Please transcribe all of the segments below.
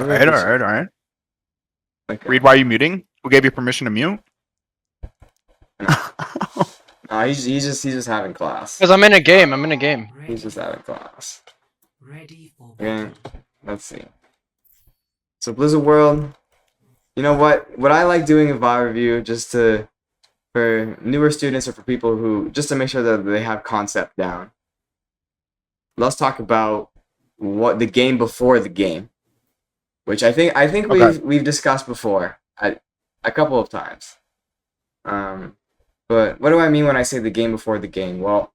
All right. Okay. Read, why are you muting? Who gave you permission to mute? No, he's just having class. Because I'm in a game. He's just having class. Ready for Okay, let's see. So Blizzard World, you know what? What I like doing in VOD review, just for newer students or for people who, just to make sure that they have concept down. Let's talk about what the game before the game, which I think Okay. we've discussed before a couple of times. But what do I mean when I say the game before the game? Well,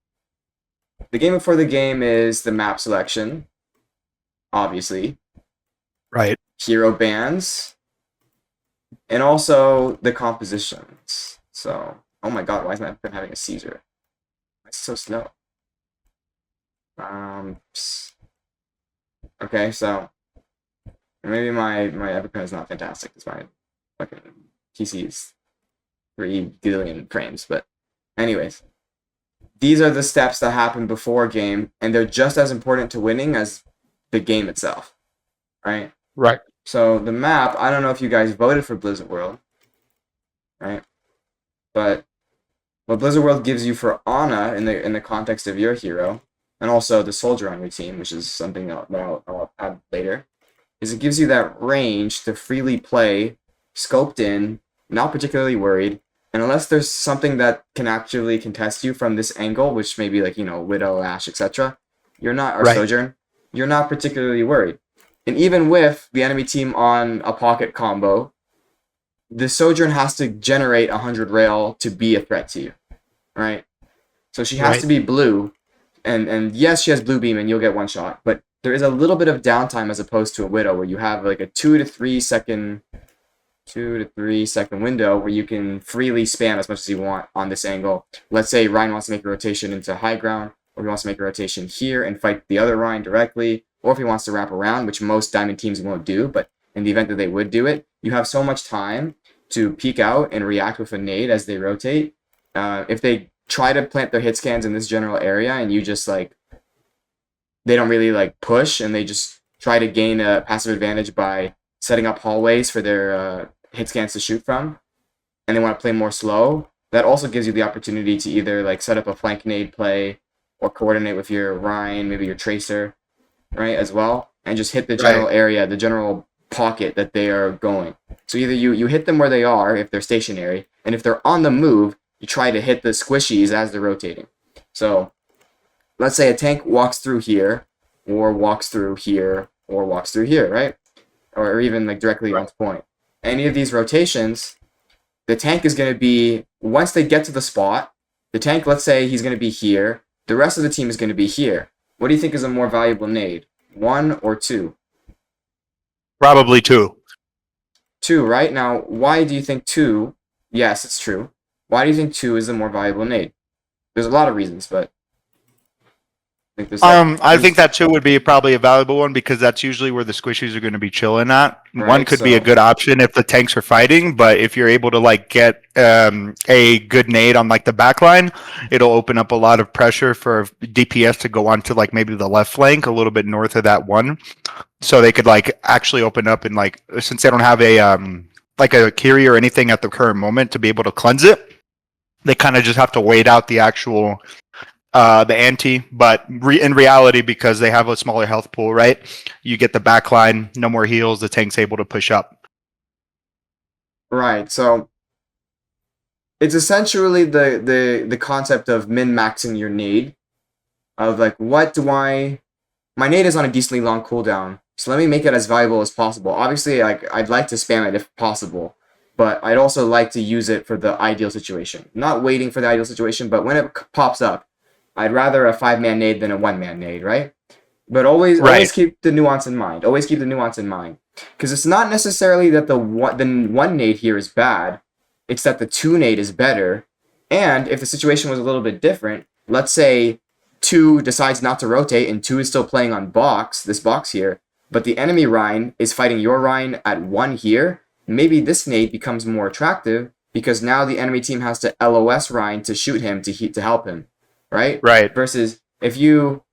the game before the game is the map selection, obviously. Right. Hero bans, and also the compositions. So, oh my god, why is my pen having a seizure? It's so slow. Okay, so maybe my EpiPen is not fantastic. It's my fucking PC is 3 billion frames, but anyways, these are the steps that happen before a game, and they're just as important to winning as the game itself, right? Right. So the map, I don't know if you guys voted for Blizzard World, right? But what Blizzard World gives you for Ana in the context of your hero, and also the soldier on your team, which is something that I'll add later, is it gives you that range to freely play, scoped in, not particularly worried, and unless there's something that can actually contest you from this angle, which may be like, Widow, Ashe, etc., you're not, or Right. Sojourn, you're not particularly worried. And even with the enemy team on a pocket combo, the Sojourn has to generate 100 rail to be a threat to you, right? So she has Right. to be blue, and yes, she has blue beam and you'll get one shot, but there is a little bit of downtime as opposed to a Widow where you have like a 2 to 3 second window where you can freely spam as much as you want on this angle. Let's say Ryan wants to make a rotation into high ground, or he wants to make a rotation here and fight the other Ryan directly, or if he wants to wrap around, which most diamond teams won't do, but in the event that they would do it, you have so much time to peek out and react with a nade as they rotate. If they try to plant their hit scans in this general area and you just they don't really push and they just try to gain a passive advantage by setting up hallways for their hit scans to shoot from, and they want to play more slow, that also gives you the opportunity to either set up a flank nade play or coordinate with your Rhine, maybe your Tracer, right, as well, and just hit the general area, the general pocket that they are going. So either you hit them where they are if they're stationary, and if they're on the move, you try to hit the squishies as they're rotating. So let's say a tank walks through here, or walks through here, or walks through here, right? Or even directly on point. Any of these rotations, the tank is going to be, once they get to the spot, the tank, let's say he's going to be here, the rest of the team is going to be here. What do you think is a more valuable nade? 1 or 2? Probably 2. 2, right? Now, why do you think 2? Yes, it's true. Why do you think 2 is the more valuable nade? There's a lot of reasons, but I think I think that 2 would be probably a valuable one because that's usually where the squishies are going to be chilling at. Right, One could be a good option if the tanks are fighting, but if you're able to get a good nade on the back line, it'll open up a lot of pressure for DPS to go onto maybe the left flank a little bit north of that one, so they could actually open up and since they don't have a Kiri or anything at the current moment to be able to cleanse it, they kind of just have to wait out the actual the ante, but in reality, because they have a smaller health pool, right? You get the back line, no more heals, the tank's able to push up. Right, so it's essentially the concept of min-maxing your nade, of my nade is on a decently long cooldown, so let me make it as valuable as possible. Obviously, I'd like to spam it if possible, but I'd also like to use it for the ideal situation. Not waiting for the ideal situation, but when it pops up, I'd rather a 5-man nade than a 1-man nade, right? But always keep the nuance in mind. Always keep the nuance in mind. Because it's not necessarily that the one nade here is bad. It's that the 2 nade is better. And if the situation was a little bit different, let's say 2 decides not to rotate and 2 is still playing on this box here, but the enemy Rhine is fighting your Rhine at 1 here, maybe this nade becomes more attractive because now the enemy team has to LOS Rhine to shoot him to help him. Right? Right. Versus if you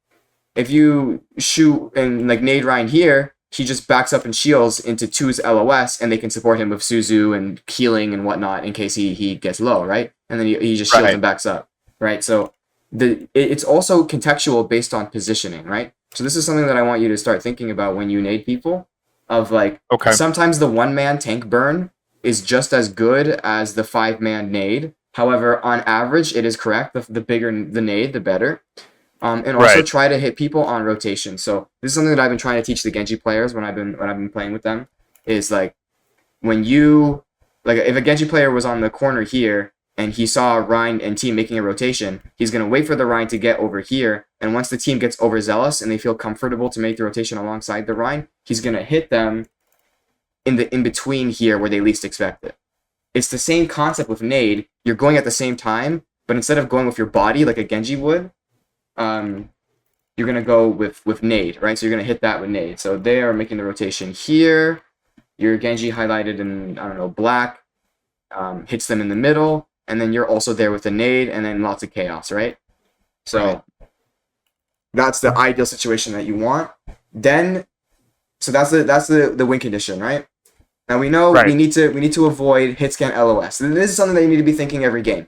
shoot and nade Rhine here, he just backs up and shields into 2's LOS, and they can support him with Suzu and healing and whatnot in case he gets low, right? And then he just shields Right. and backs up, right? So it's also contextual based on positioning, right? So this is something that I want you to start thinking about when you nade people, of like, Okay. sometimes the 1-man tank burn is just as good as the 5-man nade. However, on average, it is correct. The bigger the nade, the better. And also Right. try to hit people on rotation. So this is something that I've been trying to teach the Genji players when I've been playing with them. Is like, when you, like, if a Genji player was on the corner here and he saw Ryan and team making a rotation, he's gonna wait for the Ryan to get over here. And once the team gets overzealous and they feel comfortable to make the rotation alongside the Ryan, he's gonna hit them in between here where they least expect it. It's the same concept with nade. You're going at the same time, but instead of going with your body like a Genji would, you're gonna go with nade, right? So you're gonna hit that with nade. So they are making the rotation here. Your Genji highlighted in, I don't know, black, hits them in the middle, and then you're also there with the nade, and then lots of chaos, right? So Right. that's the ideal situation that you want. Then, so that's the win condition, right? Now we know Right. we need to avoid hit scan LOS. And this is something that you need to be thinking every game,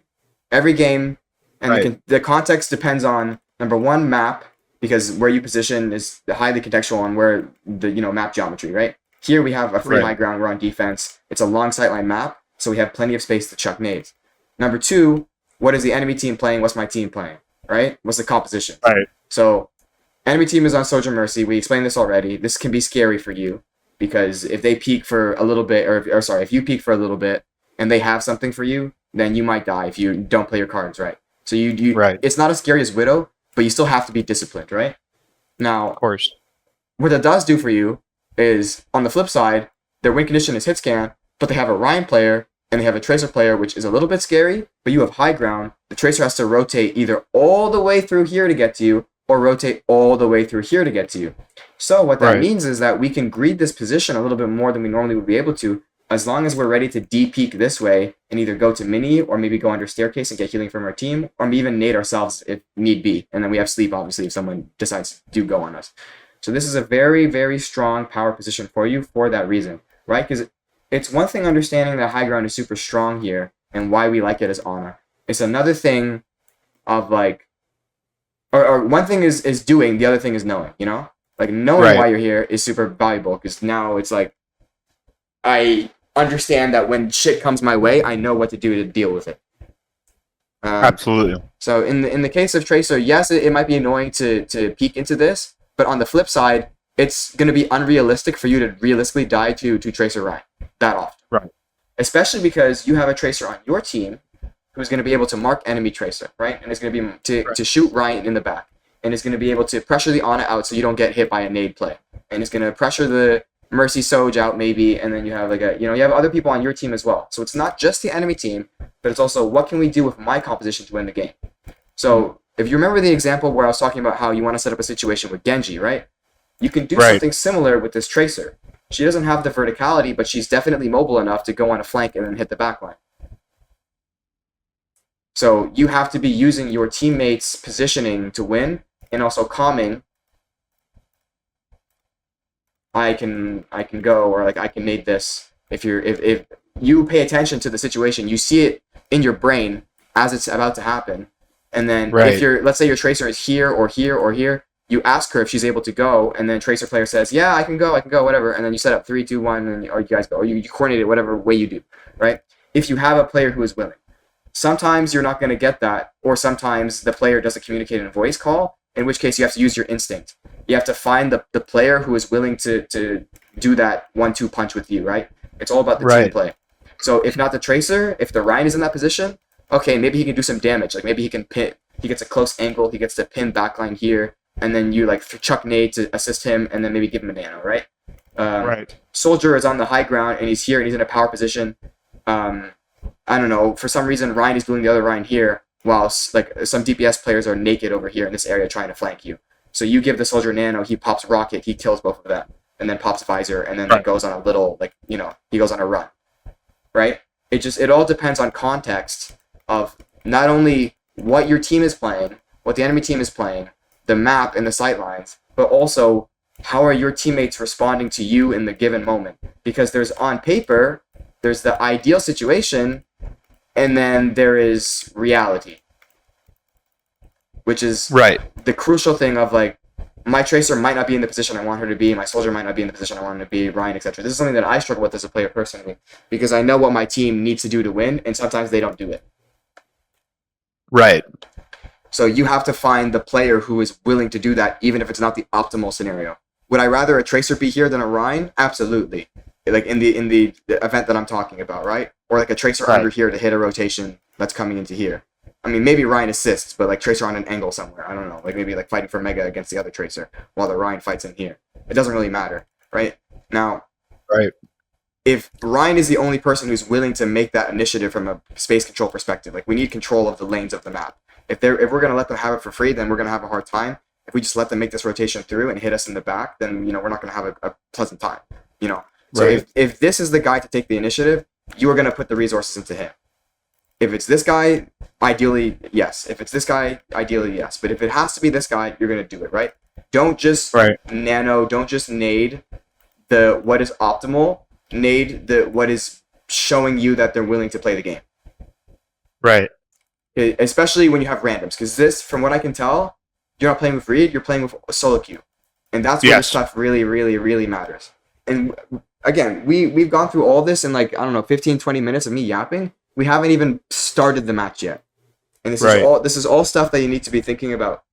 and Right. the context depends on, number one, map, because where you position is highly contextual on where the map geometry, right? Here we have a free Right. high ground, we're on defense. It's a long sightline map, so we have plenty of space to chuck nades. Number two, what is the enemy team playing? What's my team playing? Right? What's the composition? Right. So enemy team is on Soldier Mercy. We explained this already. This can be scary for you because if they peek for a little bit, or sorry, if you peek for a little bit and they have something for you, then you might die if you don't play your cards right. So you Right. it's not as scary as Widow, but you still have to be disciplined, right? Now, Of course. what that does do for you is, on the flip side, their win condition is hit scan, but they have a Ryan player and they have a Tracer player, which is a little bit scary, but you have high ground. The Tracer has to rotate either all the way through here to get to you, or rotate all the way through here to get to you. So what that Right. means is that we can greed this position a little bit more than we normally would be able to, as long as we're ready to de-peek this way and either go to mini or maybe go under staircase and get healing from our team, or even nade ourselves if need be. And then we have sleep, obviously, if someone decides to go on us. So this is a very, very strong power position for you for that reason, right? Because it's one thing understanding that high ground is super strong here and why we like it as Ana. It's another thing of like, or one thing is doing, the other thing is knowing, you know? Like, knowing Right. why you're here is super valuable, because now it's like, I understand that when shit comes my way, I know what to do to deal with it. Absolutely. So in the case of Tracer, yes, it might be annoying to peek into this, but on the flip side, it's going to be unrealistic for you to realistically die to Tracer Ryan that often. Right. Especially because you have a Tracer on your team who's going to be able to mark enemy Tracer, right? And it's going to be to shoot Ryan in the back. And it's going to be able to pressure the Ana out so you don't get hit by a nade play. And it's going to pressure the Mercy Soj out maybe, and then you have you have other people on your team as well. So it's not just the enemy team, but it's also what can we do with my composition to win the game. So if you remember the example where I was talking about how you want to set up a situation with Genji, right? You can do Right. something similar with this Tracer. She doesn't have the verticality, but she's definitely mobile enough to go on a flank and then hit the backline. So you have to be using your teammates' positioning to win, and also calming. I can go, or like I can nade this. If you pay attention to the situation, you see it in your brain as it's about to happen. And then Right. if let's say your Tracer is here or here or here, you ask her if she's able to go, and then Tracer player says, yeah, I can go, whatever. And then you set up 3, 2, 1, or you guys go, or you coordinate it whatever way you do, right? If you have a player who is willing. Sometimes you're not going to get that, or sometimes the player doesn't communicate in a voice call, in which case you have to use your instinct. You have to find the player who is willing to do that 1-2 punch with you, right? It's all about the team Right. play. So if not the Tracer, if the Ryan is in that position, okay, maybe he can do some damage. Like maybe he can pin, he gets a close angle, he gets to pin backline here, and then you like chuck nade to assist him, and then maybe give him a nano, right? Right. Soldier is on the high ground, and he's here, and he's in a power position. I don't know, for some reason Ryan is doing the other Ryan here, while like some DPS players are naked over here in this area trying to flank you. So you give the Soldier nano, he pops rocket, he kills both of them, and then pops visor, and then Right. goes on a little he goes on a run, right? It all depends on context of not only what your team is playing, what the enemy team is playing, the map and the sight lines, but also how are your teammates responding to you in the given moment? Because there's on paper, there's the ideal situation, and then there is reality, which is Right. the crucial thing of like, my tracer might not be in the position I want her to be, my soldier might not be in the position I want him to be, Ryan, etc. This is something that I struggle with as a player personally, because I know what my team needs to do to win, and sometimes they don't do it. Right. So you have to find the player who is willing to do that, even if it's not the optimal scenario. Would I rather a tracer be here than a Rhine? Absolutely. Like in the event that I'm talking about, right? Or like a tracer Right. under here to hit a rotation that's coming into here. I mean, maybe Rhine assists, but like tracer on an angle somewhere. I don't know. Like maybe like fighting for Mega against the other tracer while the Rhine fights in here. It doesn't really matter, right? Now, Right. if Ryan is the only person who's willing to make that initiative from a space control perspective, like we need control of the lanes of the map. If we're gonna let them have it for free, then we're gonna have a hard time. If we just let them make this rotation through and hit us in the back, then we're not gonna have a pleasant time. So Right. if this is the guy to take the initiative, you are gonna put the resources into him. If it's this guy, ideally yes. If it's this guy, ideally yes. But if it has to be this guy, you're gonna do it, right? Don't just Right. don't just nade the what is optimal. Nade the what is showing you that they're willing to play the game. Right. Especially when you have randoms, because this, from what I can tell, you're not playing with Reed, you're playing with a solo queue, and that's where this Yes. stuff really, really, really matters. And again, we've gone through all this in like, I don't know, 15, 20 minutes of me yapping. We haven't even started the match yet, and Right. this is all stuff that you need to be thinking about.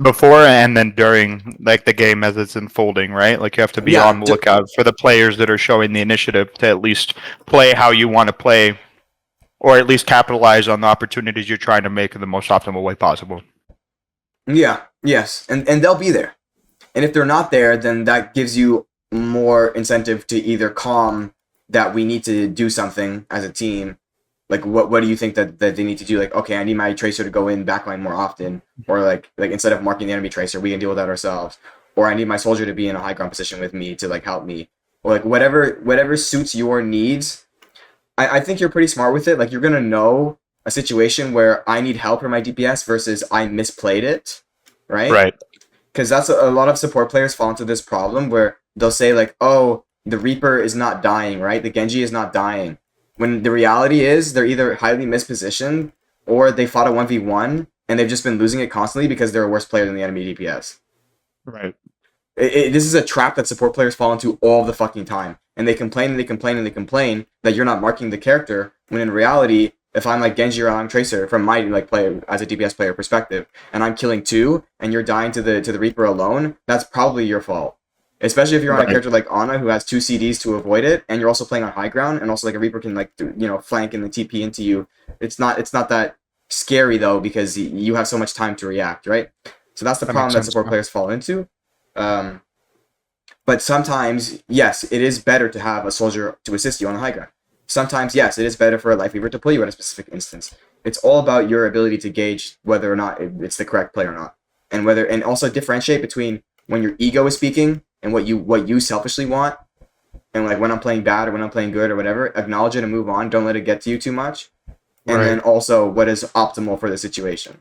Before and then during like the game as it's unfolding, right? Like you have to be Yeah, on the lookout for the players that are showing the initiative to at least play how you want to play, or at least capitalize on the opportunities you're trying to make in the most optimal way possible. yeah, yes, and they'll be there. And if they're not there, then that gives you more incentive to either calm that we need to do something as a team. Like, what do you think that they need to do? Like, okay, I need my tracer to go in backline more often. Or like instead of marking the enemy tracer, we can deal with that ourselves. Or I need my soldier to be in a high ground position with me to like help me. Or like whatever suits your needs. I think you're pretty smart with it. Like, you're going to know a situation where I need help for my DPS versus I misplayed it. Right? Right. Because that's a lot of support players fall into this problem where they'll say like, oh, the Reaper is not dying, right? The Genji is not dying. When the reality is they're either highly mispositioned or they fought a 1v1 and they've just been losing it constantly because they're a worse player than the enemy DPS. Right. This is a trap that support players fall into all the fucking time. And they complain and they complain and they complain that you're not marking the character, when in reality, if I'm like Genji or I'm Tracer from my like player as a DPS player perspective, and I'm killing two and you're dying to the Reaper alone, that's probably your fault. Especially if you're on a Right. character like Ana who has two CDs to avoid it, and you're also playing on high ground, and also like a Reaper can like flank and the TP into you. It's not that scary though, because you have so much time to react, right? So that's the That problem makes that sense, support yeah. players fall into. But sometimes, yes, it is better to have a soldier to assist you on the high ground. Sometimes, yes, it is better for a life weaver to pull you at a specific instance. It's all about your ability to gauge whether or not it's the correct play or not, and also differentiate between when your ego is speaking and what you selfishly want, and like when I'm playing bad or when I'm playing good or whatever. Acknowledge it and move on. Don't let it get to you too much. And then Right. also what is optimal for the situation.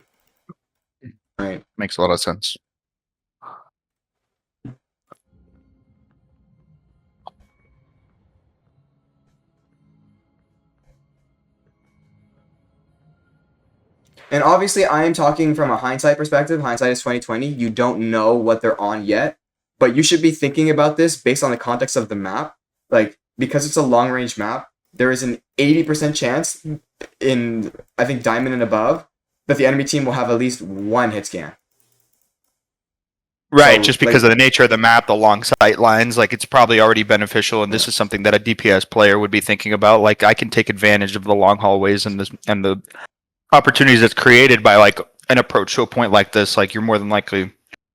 Right. Makes a lot of sense. And obviously, I am talking from a hindsight perspective. Hindsight is 2020. You don't know what they're on yet, but you should be thinking about this based on the context of the map. Like, because it's a long range map, there is an 80% chance in, I think, Diamond and above, that the enemy team will have at least one hit scan. Right, So, just because like, of the nature of the map, the long sight lines, like it's probably already beneficial, and this is something that a DPS player would be thinking about. Like I can take advantage of the long hallways and the opportunities that's created by like an approach to a point like this. Like you're more than likely,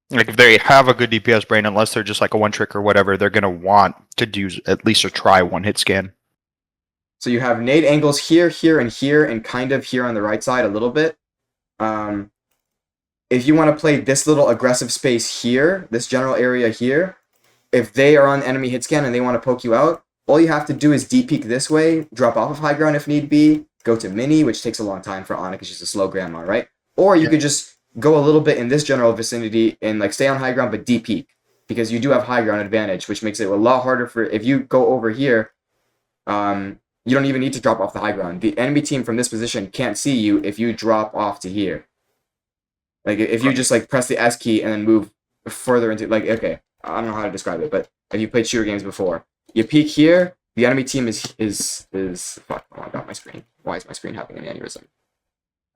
like if they have a good DPS brain, unless they're just like a one trick or whatever, they're gonna want to do at least or try one hit scan. so you have nade angles here, here, and kind of here on the right side a little bit. If you want to play this little aggressive space here, this general area here, if they are on enemy hit scan and they want to poke you out, all you have to do is D-peek this way, drop off of high ground if need be, go to mini, which takes a long time for Ana because she's a slow grandma, right? Or you could just go a little bit in this general vicinity and like stay on high ground but deep peak, because you do have high ground advantage, which makes it a lot harder for if you go over here. You don't even need to drop off the high ground. The enemy team from this position can't see you if you drop off to here. Like if you just like press the S key and then move further into like, okay, I don't know how to describe it, but if you played shooter games before, you peek here, the enemy team is fuck. Oh my god, my screen. Why is my screen having an aneurysm?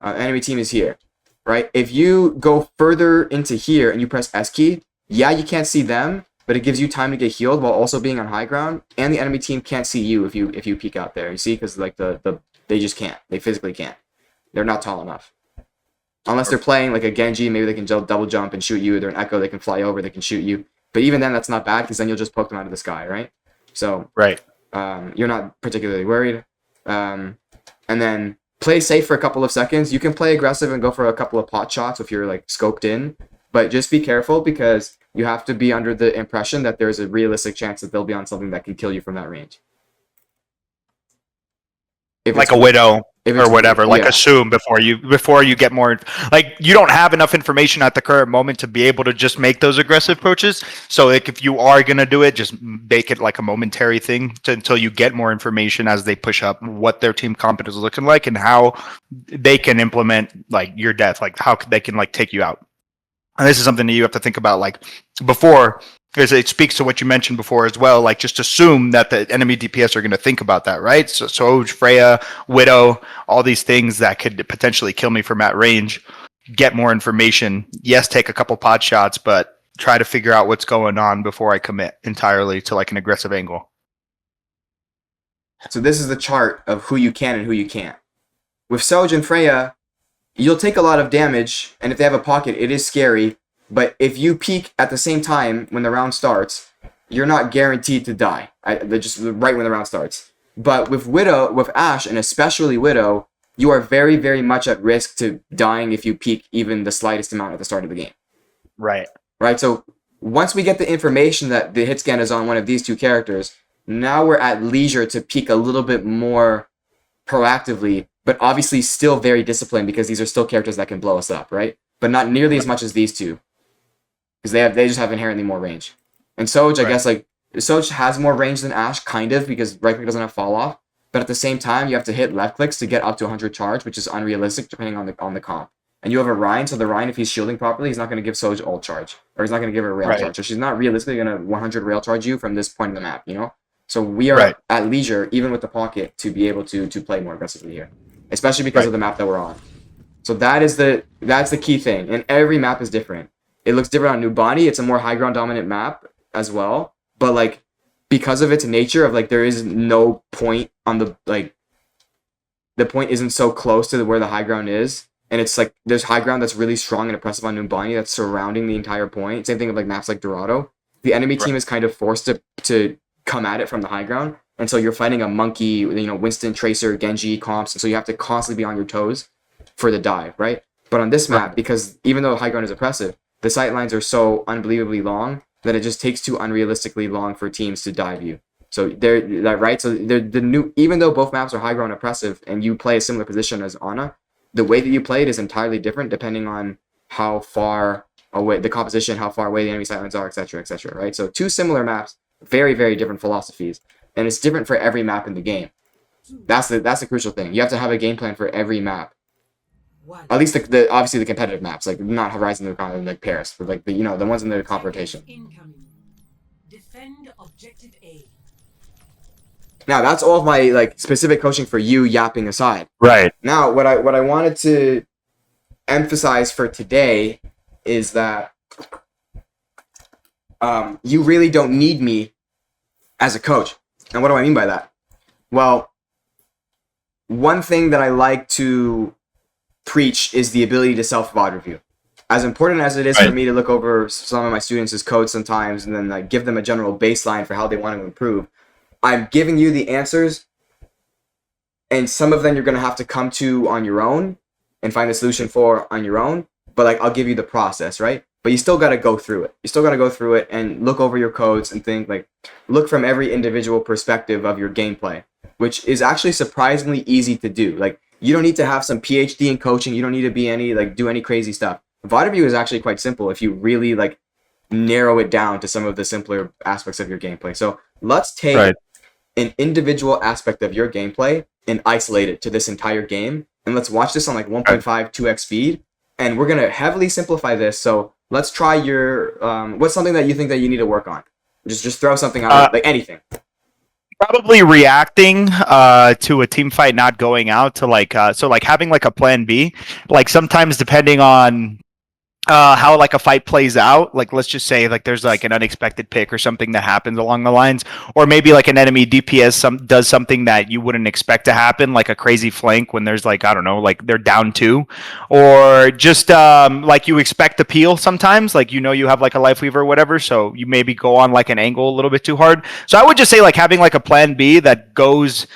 Enemy team is here, right? If you go further into here and you press S key, yeah, you can't see them, but it gives you time to get healed while also being on high ground, and the enemy team can't see you if you peek out there. You see, because like they just can't. They physically can't. They're not tall enough. Unless they're playing like a Genji, maybe they can double jump and shoot you. They're an Echo, they can fly over, they can shoot you. But even then, that's not bad, because then you'll just poke them out of the sky, right? So Right. You're not particularly worried. And then play safe for a couple of seconds. You can play aggressive and go for a couple of pot shots if you're like scoped in, but just be careful, because you have to be under the impression that there's a realistic chance that they'll be on something that can kill you from that range. Like a Widow or whatever, like assume before you get more, like you don't have enough information at the current moment to be able to just make those aggressive approaches. So like if you are going to do it, just make it like a momentary thing until you get more information as they push up what their team comp is looking like and how they can implement like your death, like how they can like take you out. And this is something that you have to think about like before, because it speaks to what you mentioned before as well. Like just assume that the enemy DPS are going to think about that, right? So Freya, Widow, all these things that could potentially kill me from at range. Get more information. Yes, take a couple pod shots, but try to figure out what's going on before I commit entirely to like an aggressive angle. So this is the chart of who you can and who you can't. With Soj and Freya, you'll take a lot of damage, and if they have a pocket, it is scary. But if you peek at the same time when the round starts, you're not guaranteed to die. Just right when the round starts. But with Widow, with Ashe, and especially Widow, you are very, very much at risk to dying if you peek even the slightest amount at the start of the game. Right. Right. So once we get the information that the hit scan is on one of these two characters, now we're at leisure to peek a little bit more proactively, but obviously still very disciplined, because these are still characters that can blow us up, right? But not nearly as much as these two, because they just have inherently more range. And Soj, I guess, like Soj has more range than Ashe, kind of, because right click doesn't have fall off. But at the same time, you have to hit left clicks to get up to 100 charge, which is unrealistic depending on the comp. And you have a Rein, so the Rein, if he's shielding properly, he's not going to give Soj ult charge, or he's not going to give her rail charge. So she's not realistically going to 100 rail charge you from this point in the map, you know? So we are at leisure, even with the pocket, to be able to play more aggressively here, especially because of the map that we're on. So that's the key thing, and every map is different. It looks different on Nubani. It's a more high ground dominant map as well, but like because of its nature of like there is no point on the point isn't so close to where the high ground is, and it's like there's high ground that's really strong and oppressive on Nubani that's surrounding the entire point. Same thing with like maps like Dorado. The enemy team is kind of forced to come at it from the high ground, and so you're fighting a monkey, Winston, Tracer, Genji comps, and so you have to constantly be on your toes for the dive, right? But on this map, because even though high ground is oppressive, the sight lines are so unbelievably long that it just takes too unrealistically long for teams to dive you. So even though both maps are high ground oppressive and you play a similar position as Ana, the way that you play it is entirely different depending on how far away the composition, how far away the enemy sight lines are, etc., right? So two similar maps, very, very different philosophies, and it's different for every map in the game. That's the crucial thing. You have to have a game plan for every map. At least the obviously the competitive maps, like not Horizon and like Paris, but like the ones in the confrontation. Defend objective A. Now that's all of my like specific coaching for you, Yapping aside. Right. Now what I wanted to emphasize for today is that you really don't need me as a coach. And what do I mean by that? Well, one thing that I like to preach is the ability to self-VOD review. As important as it is for me to look over some of my students' codes sometimes and then like give them a general baseline for how they want to improve, I'm giving you the answers, and some of them you're going to have to come to on your own and find a solution for on your own, but like I'll give you the process, right? But you still got to go through it. You still got to go through it and look over your codes and think like, look from every individual perspective of your gameplay, which is actually surprisingly easy to do. Like, you don't need to have some PhD in coaching. You don't need to be do any crazy stuff. VOD review is actually quite simple if you really like narrow it down to some of the simpler aspects of your gameplay. So let's take Right. an individual aspect of your gameplay and isolate it to this entire game. And let's watch this on like 1.5, 2x speed. And we're going to heavily simplify this. So let's try your, what's something that you think that you need to work on? Just throw something out, like anything. Probably reacting to a team fight not going out to like so like having like a plan B. Like sometimes depending on how like a fight plays out, like let's just say like there's like an unexpected pick or something that happens along the lines, or maybe like an enemy DPS does something that you wouldn't expect to happen, like a crazy flank when there's like I don't know, like they're down two, or just like you expect the peel sometimes, like you know you have like a life weaver or whatever, so you maybe go on like an angle a little bit too hard. So I would just say like having like a plan B that goes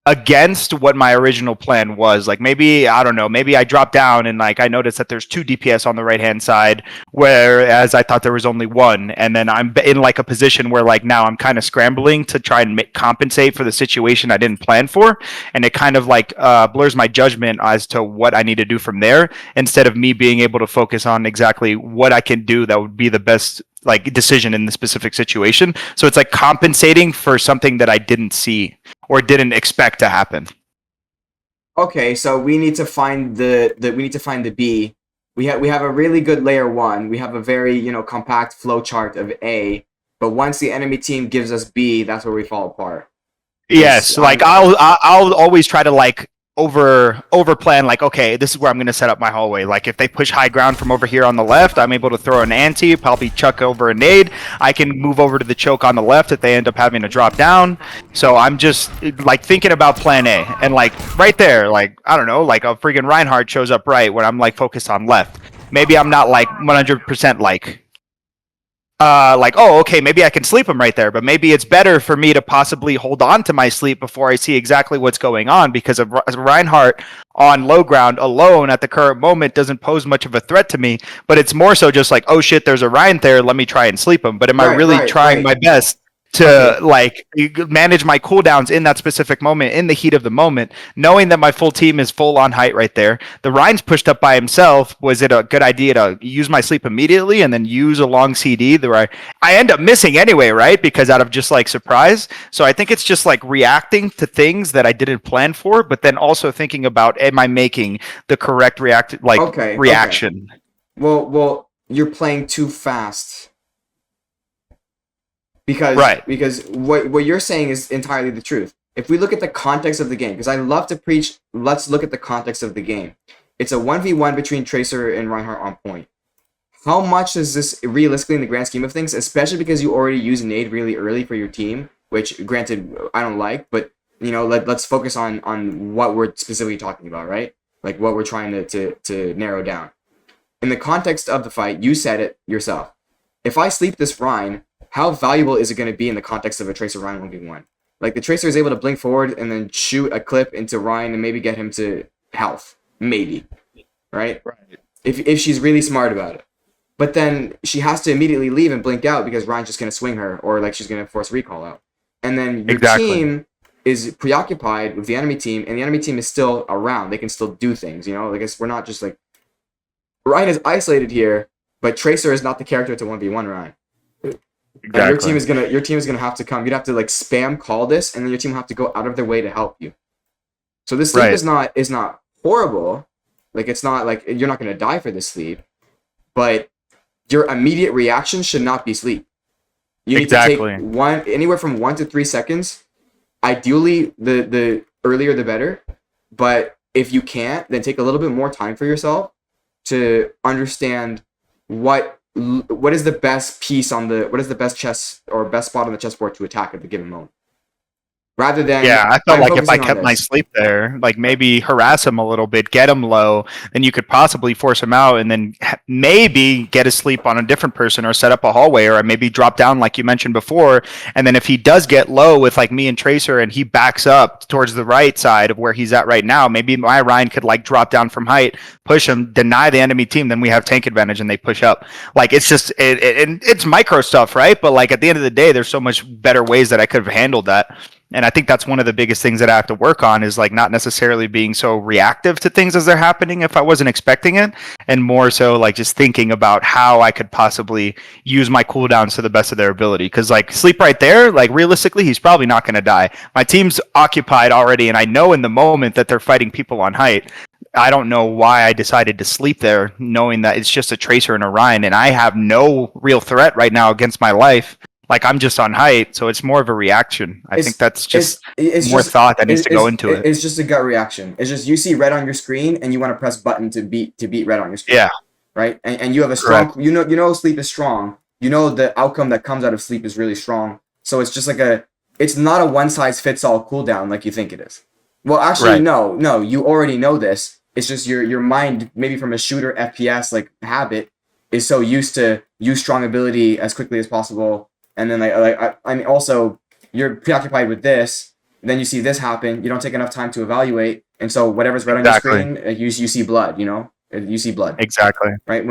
against what my original plan was. Like maybe I don't know, maybe I dropped down and like I noticed that there's two DPS on the right hand side, whereas I thought there was only one, and then I'm in like a position where like now I'm kind of scrambling to try and compensate for the situation I didn't plan for, and it kind of like blurs my judgment as to what I need to do from there, instead of me being able to focus on exactly what I can do that would be the best like decision in the specific situation. So it's like compensating for something that I didn't see or didn't expect to happen. Okay, so we need to find the B. We have a really good layer 1. We have a very, compact flow chart of A, but once the enemy team gives us B, that's where we fall apart. Yes, like I'll always try to like over plan, like okay, this is where I'm going to set up my hallway. Like if they push high ground from over here on the left, I'm able to throw an ante, probably chuck over a nade. I can move over to the choke on the left if they end up having to drop down. So I'm just like thinking about plan A, and like right there, like I don't know, like a freaking Reinhardt shows up right when I'm like focused on left. Maybe I'm not like 100% like, oh, okay, maybe I can sleep him right there, but maybe it's better for me to possibly hold on to my sleep before I see exactly what's going on, because of Reinhardt on low ground alone at the current moment doesn't pose much of a threat to me, but it's more so just like, oh shit, there's a Ryan there, let me try and sleep him. But am I really trying my best to like manage my cooldowns in that specific moment, in the heat of the moment, knowing that my full team is full on height right there? The Ryan's pushed up by himself. Was it a good idea to use my sleep immediately and then use a long CD where I end up missing anyway, right? Because out of just like surprise. So I think it's just like reacting to things that I didn't plan for, but then also thinking about, am I making the correct reaction? Okay. Well, you're playing too fast. Because what you're saying is entirely the truth. If we look at the context of the game, because I love to preach, let's look at the context of the game. It's a 1v1 between Tracer and Reinhardt on point. How much is this realistically in the grand scheme of things, especially because you already use nade really early for your team, which granted I don't like, but let's focus on what we're specifically talking about, right? Like what we're trying to narrow down. In the context of the fight, you said it yourself. If I sleep this Rhine, how valuable is it going to be in the context of a Tracer Rhine 1v1? Like, the Tracer is able to blink forward and then shoot a clip into Rhine and maybe get him to health. Maybe. Right? If she's really smart about it. But then she has to immediately leave and blink out because Ryan's just going to swing her, or like she's going to force recall out. And then your team is preoccupied with the enemy team, and the enemy team is still around. They can still do things, Like, we're not just like... Ryan is isolated here, but Tracer is not the character to 1v1 Ryan. Exactly. Your team is gonna have to come. You'd have to like spam call this, and then your team will have to go out of their way to help you. So this sleep is not horrible. Like, it's not like you're not gonna die for this sleep, but your immediate reaction should not be sleep. You need to take anywhere from 1 to 3 seconds. Ideally, the earlier the better. But if you can't, then take a little bit more time for yourself to understand what is the best piece what is the best chess or best spot on the chessboard to attack at the given moment. Rather than I felt like if I kept my sleep there, like maybe harass him a little bit, get him low, then you could possibly force him out, and then maybe get a sleep on a different person, or set up a hallway, or maybe drop down like you mentioned before. And then if he does get low with like me and Tracer, and he backs up towards the right side of where he's at right now, maybe my Ryan could like drop down from height, push him, deny the enemy team, then we have tank advantage and they push up. Like, it's just it's micro stuff, right? But like at the end of the day, there's so much better ways that I could have handled that. And I think that's one of the biggest things that I have to work on is like not necessarily being so reactive to things as they're happening if I wasn't expecting it, and more so like just thinking about how I could possibly use my cooldowns to the best of their ability. Because like sleep right there, like realistically, he's probably not going to die. My team's occupied already, and I know in the moment that they're fighting people on height. I don't know why I decided to sleep there, knowing that it's just a tracer and a Rhine, and I have no real threat right now against my life. Like I'm just on height, so it's more of a reaction. I think that's just it's more just thought that needs to go into it. It's just a gut reaction. It's just you see red on your screen and you want to press button to beat red on your screen. Yeah, Right. And you have a correct. strong you know sleep is strong. You know the outcome that comes out of sleep is really strong. So it's just like it's not a one size fits all cooldown like you think it is. Well, actually, Right. no, you already know this. It's just your mind, maybe from a shooter FPS like habit, is so used to use strong ability as quickly as possible. And then I mean also you're preoccupied with this, then you see this happen, you don't take enough time to evaluate, and so whatever's red on your Exactly. screen, you see blood, you know? You see blood. Exactly. Right?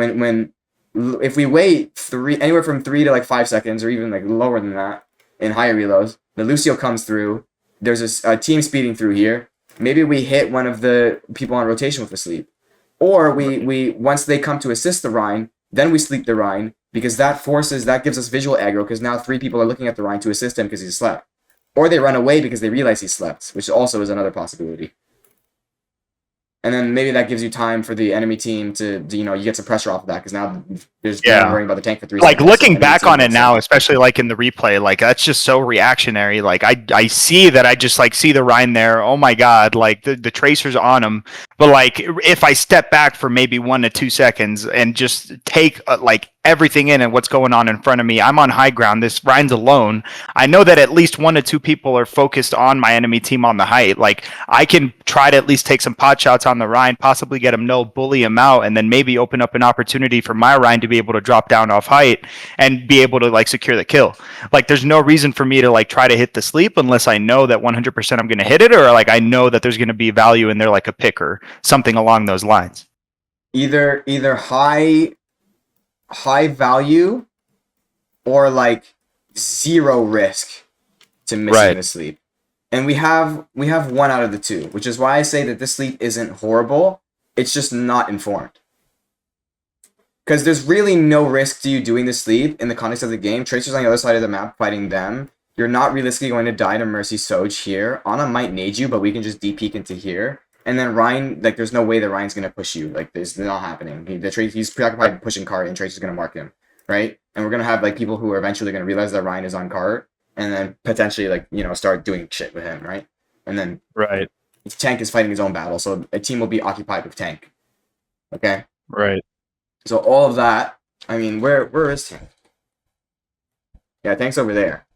If we wait anywhere from 3 to like 5 seconds or even like lower than that in higher reloads, the Lucio comes through, there's a team speeding through here. Maybe we hit one of the people on rotation with a sleep. Or we once they come to assist the Rhine, then we sleep the Rhine, because that gives us visual aggro, because now 3 people are looking at the Rhine to assist him because he's slept. Or they run away because they realize he slept, which also is another possibility. And then maybe that gives you time for the enemy team to you get some pressure off of that, because now there's no worrying about the tank for 3 Like seconds. looking back on it now, especially like in the replay, like that's just so reactionary. Like I see that I just like see the Rhine there. Oh my god, like the tracer's on him. But like if I step back for maybe 1 to 2 seconds and just take like everything in and what's going on in front of me, I'm on high ground. This Rhine's alone. I know that at least 1 to 2 people are focused on my enemy team on the height. Like I can try to at least take some pot shots on the Rhine, possibly get him no, bully him out, and then maybe open up an opportunity for my Rhine to be able to drop down off height and be able to like secure the kill. Like there's no reason for me to like try to hit the sleep unless I know that 100% I'm going to hit it, or like I know that there's going to be value in there, like a pick or something along those lines. Either high value or like 0 risk to missing the sleep. And we have one out of the two, which is why I say that this sleep isn't horrible. It's just not informed. Because there's really no risk to you doing the sleep in the context of the game. Tracer's on the other side of the map fighting them. You're not realistically going to die to Mercy Soj here. Ana might nade you, but we can just D-peek into here. And then Rhine, like, there's no way that Ryan's going to push you. Like, this is not happening. He's preoccupied pushing cart, and Tracer's going to mark him, right? And we're going to have, like, people who are eventually going to realize that Ryan is on cart, and then potentially, like, start doing shit with him, right? And then Tank is fighting his own battle, so a team will be occupied with Tank. Okay? Right. So all of that, I mean, where is Tank? Yeah, Tank's over there.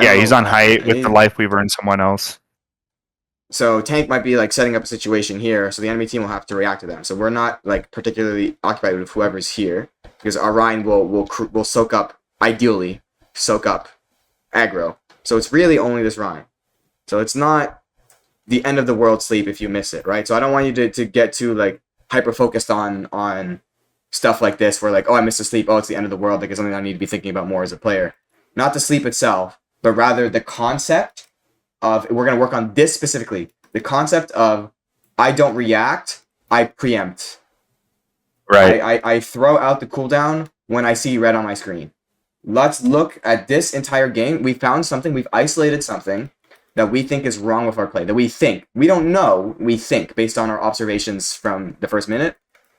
Yeah, he's on height with the Life Weaver and someone else. So Tank might be like setting up a situation here, so the enemy team will have to react to them. So we're not like particularly occupied with whoever's here, because our Ryan will soak up aggro. So it's really only this Ryan. So it's not the end of the world sleep if you miss it, right? So I don't want you to get too like hyper focused on stuff like this, where like, oh, I missed a sleep, oh, it's the end of the world. Like it's something I need to be thinking about more as a player. Not the sleep itself, but rather the concept of, we're going to work on this specifically, the concept of I don't react, I preempt. Right. I throw out the cooldown when I see red on my screen. Let's look at this entire game. We found something, we've isolated something that we think is wrong with our play, that we think. We don't know, we think, based on our observations from the first minute,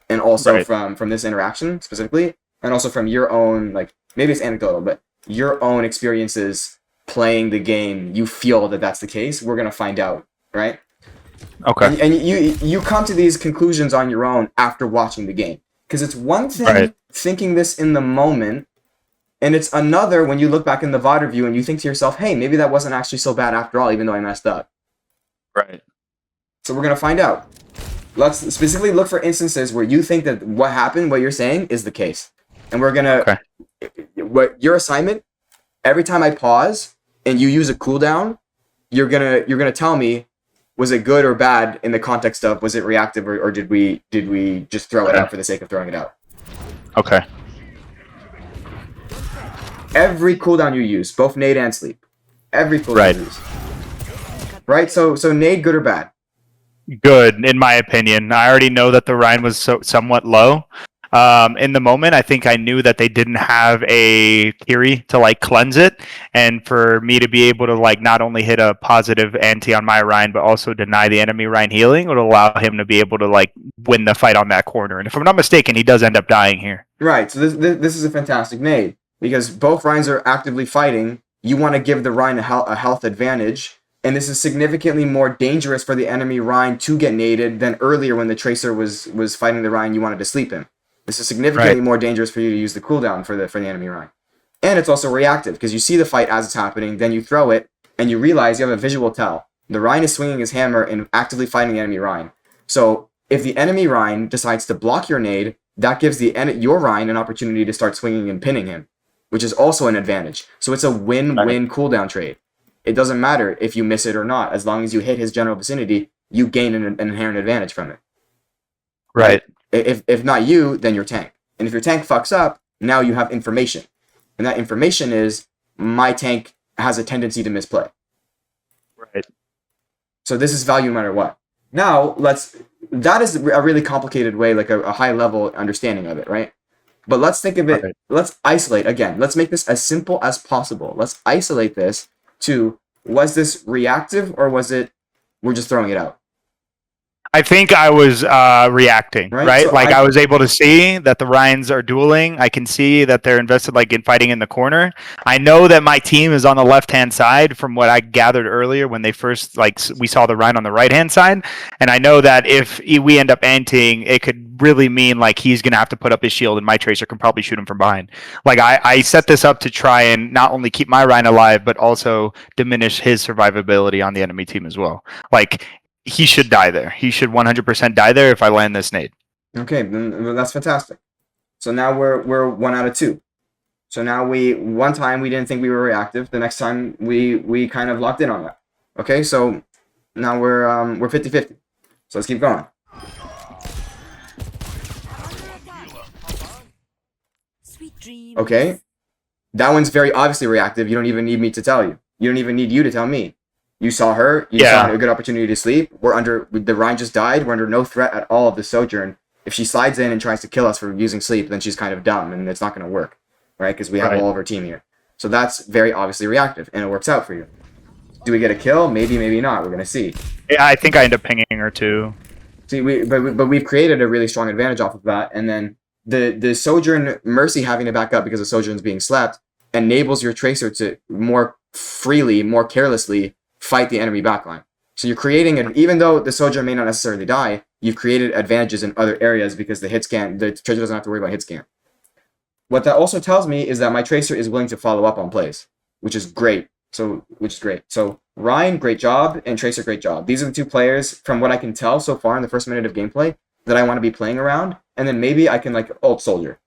and also from this interaction specifically, and also from your own, like, maybe it's anecdotal, but your own experiences playing the game, you feel that that's the case. We're going to find out, right? Okay. And you come to these conclusions on your own after watching the game. Because it's one thing thinking this in the moment, and it's another when you look back in the VOD review and you think to yourself, hey, maybe that wasn't actually so bad after all, even though I messed up. Right. So we're going to find out. Let's specifically look for instances where you think that what happened, what you're saying, is the case. And we're going to... What your assignment, every time I pause and you use a cooldown, you're gonna tell me, was it good or bad in the context of, was it reactive or did we just throw it out for the sake of throwing it out? Okay. Every cooldown you use, both nade and sleep, every cooldown you use, right? So nade, good or bad? Good, in my opinion. I already know that the Rhine was somewhat low. In the moment, I think I knew that they didn't have a Kiri to like cleanse it, and for me to be able to like not only hit a positive anti on my Rhine, but also deny the enemy Rhine healing, would allow him to be able to like win the fight on that corner. And if I'm not mistaken, he does end up dying here. Right. So this is a fantastic nade because both Rhines are actively fighting. You want to give the Rhine a health advantage, and this is significantly more dangerous for the enemy Rhine to get naded than earlier when the Tracer was fighting the Rhine. You wanted to sleep him. This is significantly more dangerous for you to use the cooldown for the enemy Rhine, and it's also reactive because you see the fight as it's happening, then you throw it, and you realize you have a visual tell. The Rhine is swinging his hammer and actively fighting the enemy Rhine. So if the enemy Rhine decides to block your nade, that gives your Rhine an opportunity to start swinging and pinning him, which is also an advantage. So it's a win-win cooldown trade. It doesn't matter if you miss it or not. As long as you hit his general vicinity, you gain an inherent advantage from it. Right. If not you, then your tank. And if your tank fucks up, now you have information. And that information is, my tank has a tendency to misplay. Right. So this is value no matter what. Now, that is a really complicated way, like a high level understanding of it, right? But let's think of it, let's isolate, again, let's make this as simple as possible. Let's isolate this to, was this reactive or was it, we're just throwing it out? I think I was reacting, right? So I was able to see that the Rhines are dueling. I can see that they're invested like in fighting in the corner. I know that my team is on the left-hand side from what I gathered earlier when they first, like, we saw the Rhine on the right-hand side. And I know that if we end up anting, it could really mean like he's going to have to put up his shield and my Tracer can probably shoot him from behind. Like I set this up to try and not only keep my Rhine alive, but also diminish his survivability on the enemy team as well. Like, he should die there. He should 100% die there if I land this nade. Okay, then that's fantastic. So now we're 1 out of 2. So now one time we didn't think we were reactive. The next time we kind of locked in on that. Okay, so now we're 50-50. So let's keep going. Okay, that one's very obviously reactive. You don't even need me to tell you. You don't even need you to tell me. You saw her. You saw a good opportunity to sleep. The Rhine just died. We're under no threat at all of the Sojourn. If she slides in and tries to kill us for using sleep, then she's kind of dumb, and it's not going to work, right? Because we have all of our team here. So that's very obviously reactive, and it works out for you. Do we get a kill? Maybe, maybe not. We're going to see. Yeah, I think I end up pinging her too. See, but we've created a really strong advantage off of that, and then the Sojourn Mercy having to back up because the Sojourn's being slept enables your Tracer to more freely, more carelessly fight the enemy backline. So you're creating even though the Sojourn may not necessarily die, you've created advantages in other areas because the Tracer doesn't have to worry about hit scan. What that also tells me is that my Tracer is willing to follow up on plays, which is great. So Rhine, great job, and Tracer, great job. These are the two players, from what I can tell so far in the first minute of gameplay, that I want to be playing around, and then maybe I can like ult Soldier.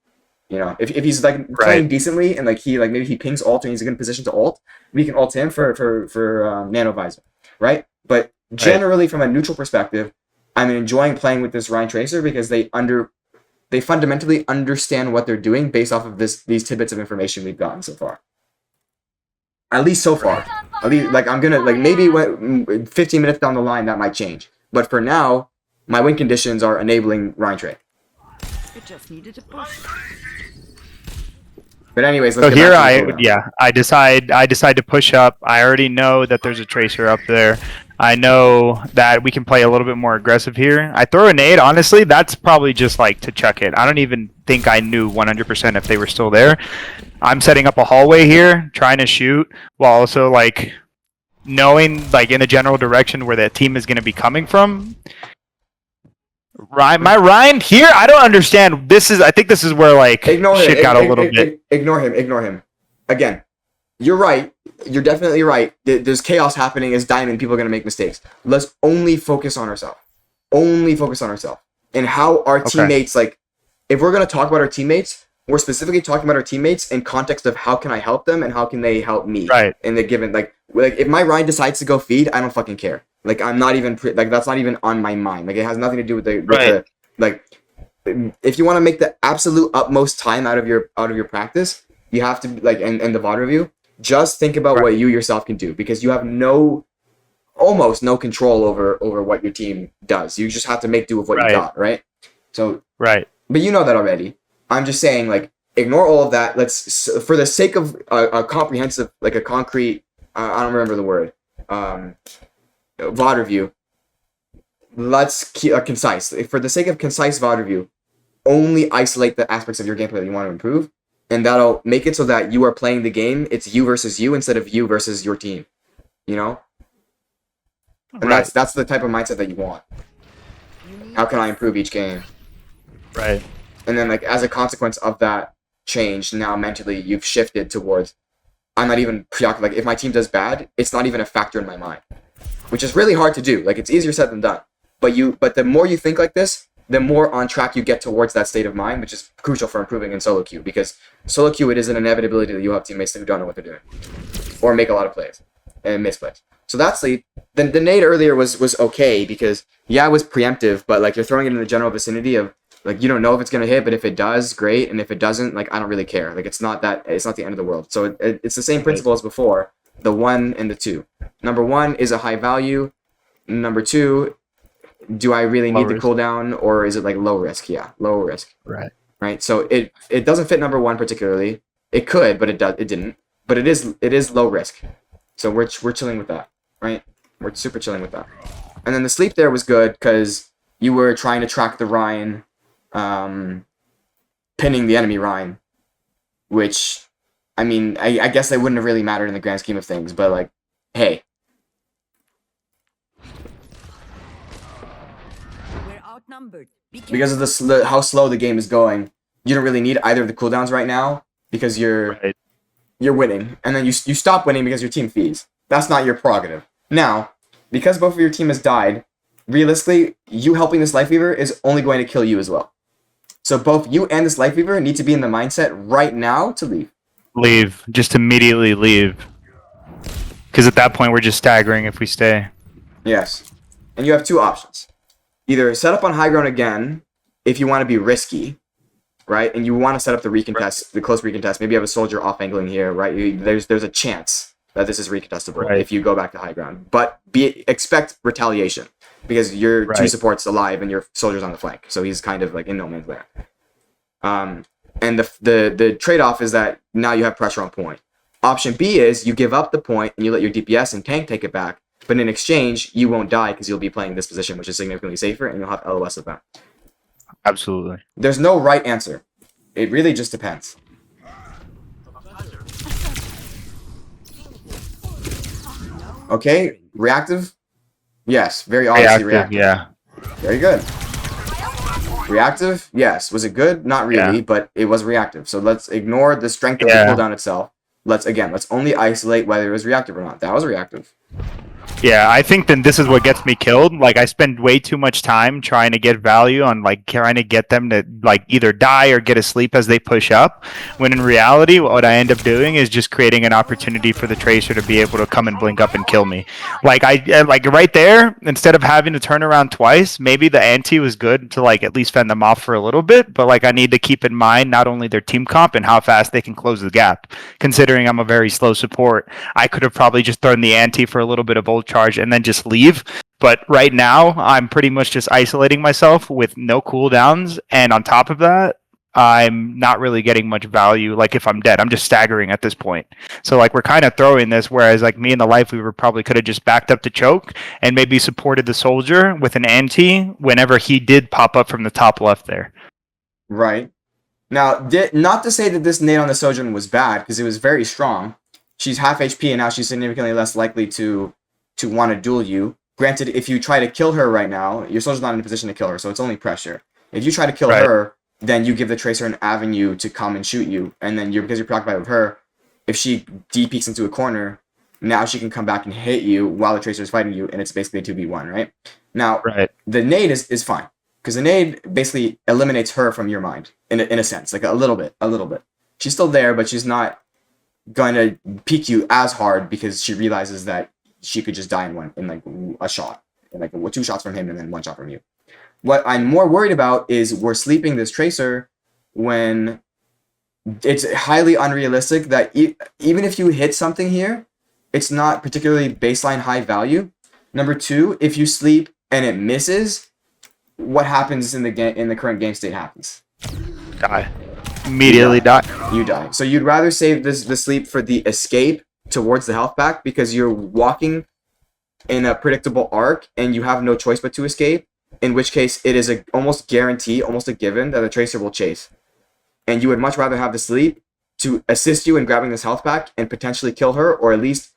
You know, if he's like playing decently and like maybe he pings ult and he's in a good position to ult, we can ult him for Nano Visor, right? But generally, from a neutral perspective, I'm enjoying playing with this Rhine Tracer because they fundamentally understand what they're doing based off of these tidbits of information we've gotten so far. At least so far. At least, like, I'm gonna maybe 15 minutes down the line that might change. But for now, my win conditions are enabling Rhine Trade. It just needed a push. But anyways, let's I decide to push up. I already know that there's a Tracer up there. I know that we can play a little bit more aggressive here. I throw a nade. Honestly, that's probably just like to check it. I don't even think I knew 100% if they were still there. I'm setting up a hallway here, trying to shoot, while also like knowing like in a general direction where that team is going to be coming from. My Rhine here, I don't understand. I think this is where like shit got a little bit. Ignore him. Again, you're right. You're definitely right. There's chaos happening as Diamond. People are going to make mistakes. Let's only focus on ourselves. And how our teammates, like, if we're going to talk about our teammates, we're specifically talking about our teammates in context of how can I help them and how can they help me. Right. In the given, like if my Rhine decides to go feed, I don't fucking care. Like, I'm not even, that's not even on my mind. Like, it has nothing to do with the if you want to make the absolute utmost time out of your practice, you have to, like, and the VOD review, just think about what you yourself can do, because you have no almost no control over what your team does. You just have to make do with what you got, right? So, Right. but you know that already. I'm just saying, like, ignore all of that. Let's, for the sake of a comprehensive, like a concrete, I don't remember the word, VOD review. Let's keep concise. For the sake of concise VOD review, only isolate the aspects of your gameplay that you want to improve, and that'll make it so that you are playing the game. It's you versus you instead of you versus your team. You know, and that's the type of mindset that you want. How can I improve each game? Right. And then, like, as a consequence of that change, now mentally you've shifted towards, I'm not even preoccupied. Like, if my team does bad, it's not even a factor in my mind, which is really hard to do. Like, it's easier said than done. But the more you think like this, the more on track you get towards that state of mind, which is crucial for improving in solo queue. Because solo queue, it is an inevitability that you have teammates who don't know what they're doing, or make a lot of plays and miss plays. So that's the nade earlier was okay because it was preemptive, but like you're throwing it in the general vicinity of, like, you don't know if it's gonna hit, but if it does, great, and if it doesn't, like, I don't really care. Like, it's not the end of the world. So it's the same principle as before. The 1 and the 2. Number 1 is a high value. Number 2, do I really need the cooldown, or is it like low risk? Yeah, low risk. Right. So it doesn't fit number 1 particularly. It could, but it didn't. But it is low risk. So we're chilling with that, right? We're super chilling with that. And then the sleep there was good because you were trying to track the Rhine, pinning the enemy Rhine, which, I mean, I guess they wouldn't have really mattered in the grand scheme of things, but, like, hey. We're outnumbered. Because of how slow the game is going, you don't really need either of the cooldowns right now because you're winning, and then you stop winning because your team feeds. That's not your prerogative. Now, because both of your team has died, realistically, you helping this Life Weaver is only going to kill you as well. So both you and this Life Weaver need to be in the mindset right now to leave. Leave. Just immediately leave. Because at that point, we're just staggering if we stay. Yes. And you have 2 options. Either set up on high ground again if you want to be risky, right? And you want to set up the recontest, the close recontest. Maybe you have a soldier off-angling here, right? There's a chance that this is recontestable if you go back to high ground. But expect retaliation because your 2 supports alive and your soldier's on the flank. So he's kind of like in no man's land. And the trade-off is that now you have pressure on point. Option B is you give up the point and you let your DPS and tank take it back. But in exchange, you won't die because you'll be playing this position, which is significantly safer, and you'll have LOS of that. Absolutely. There's no right answer. It really just depends. Okay, reactive? Yes, very obviously reactive. Yeah. Very good. Reactive? Yes. Was it good? Not really, but it was reactive. So let's ignore the strength of the cooldown itself. Let's only isolate whether it was reactive or not. That was reactive. Yeah, I think then this is what gets me killed. Like, I spend way too much time trying to get value on, like, trying to get them to, like, either die or get asleep as they push up, when in reality, what I end up doing is just creating an opportunity for the Tracer to be able to come and blink up and kill me. Like, like, right there, instead of having to turn around twice, maybe the ante was good to, like, at least fend them off for a little bit, but, like, I need to keep in mind not only their team comp and how fast they can close the gap. Considering I'm a very slow support, I could have probably just thrown the ante for a little bit of ult charge and then just leave. But right now, I'm pretty much just isolating myself with no cooldowns, and on top of that, I'm not really getting much value. Like, if I'm dead, I'm just staggering at this point. So, like, we're kind of throwing this, whereas, like, me and the Life Weaver probably could have just backed up to choke and maybe supported the soldier with an ante whenever he did pop up from the top left there. Right. Now, not to say that this nade on the Sojourn was bad, because it was very strong. She's half HP, and now she's significantly less likely to want to duel you. Granted, if you try to kill her right now, your soldier's not in a position to kill her, so it's only pressure. If you try to kill her, then you give the Tracer an avenue to come and shoot you, and then because you're preoccupied with her, if she D-peeks into a corner, now she can come back and hit you while the Tracer is fighting you, and it's basically a 2v1, right? Now, the nade is fine, because the nade basically eliminates her from your mind, in a sense, like a little bit. She's still there, but she's not going to peek you as hard because she realizes that she could just die in like a shot, and like 2 shots from him and then 1 shot from you. What I'm more worried about is we're sleeping this Tracer when it's highly unrealistic that even if you hit something here, it's not particularly baseline high value. Number 2, if you sleep and it misses, what happens in the current game state happens? Die. Immediately die. You die. So you'd rather save the sleep for the escape towards the health pack because you're walking in a predictable arc and you have no choice but to escape, in which case it is almost guarantee, almost a given that the tracer will chase. And you would much rather have the sleep to assist you in grabbing this health pack and potentially kill her, or at least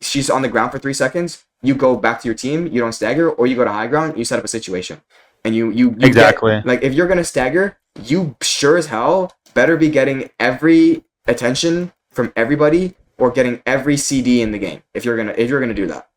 she's on the ground for 3 seconds, you go back to your team, you don't stagger, or you go to high ground, you set up a situation. And you Exactly. like, if you're going to stagger, you sure as hell better be getting every attention from everybody or getting every CD in the game if you're gonna do that.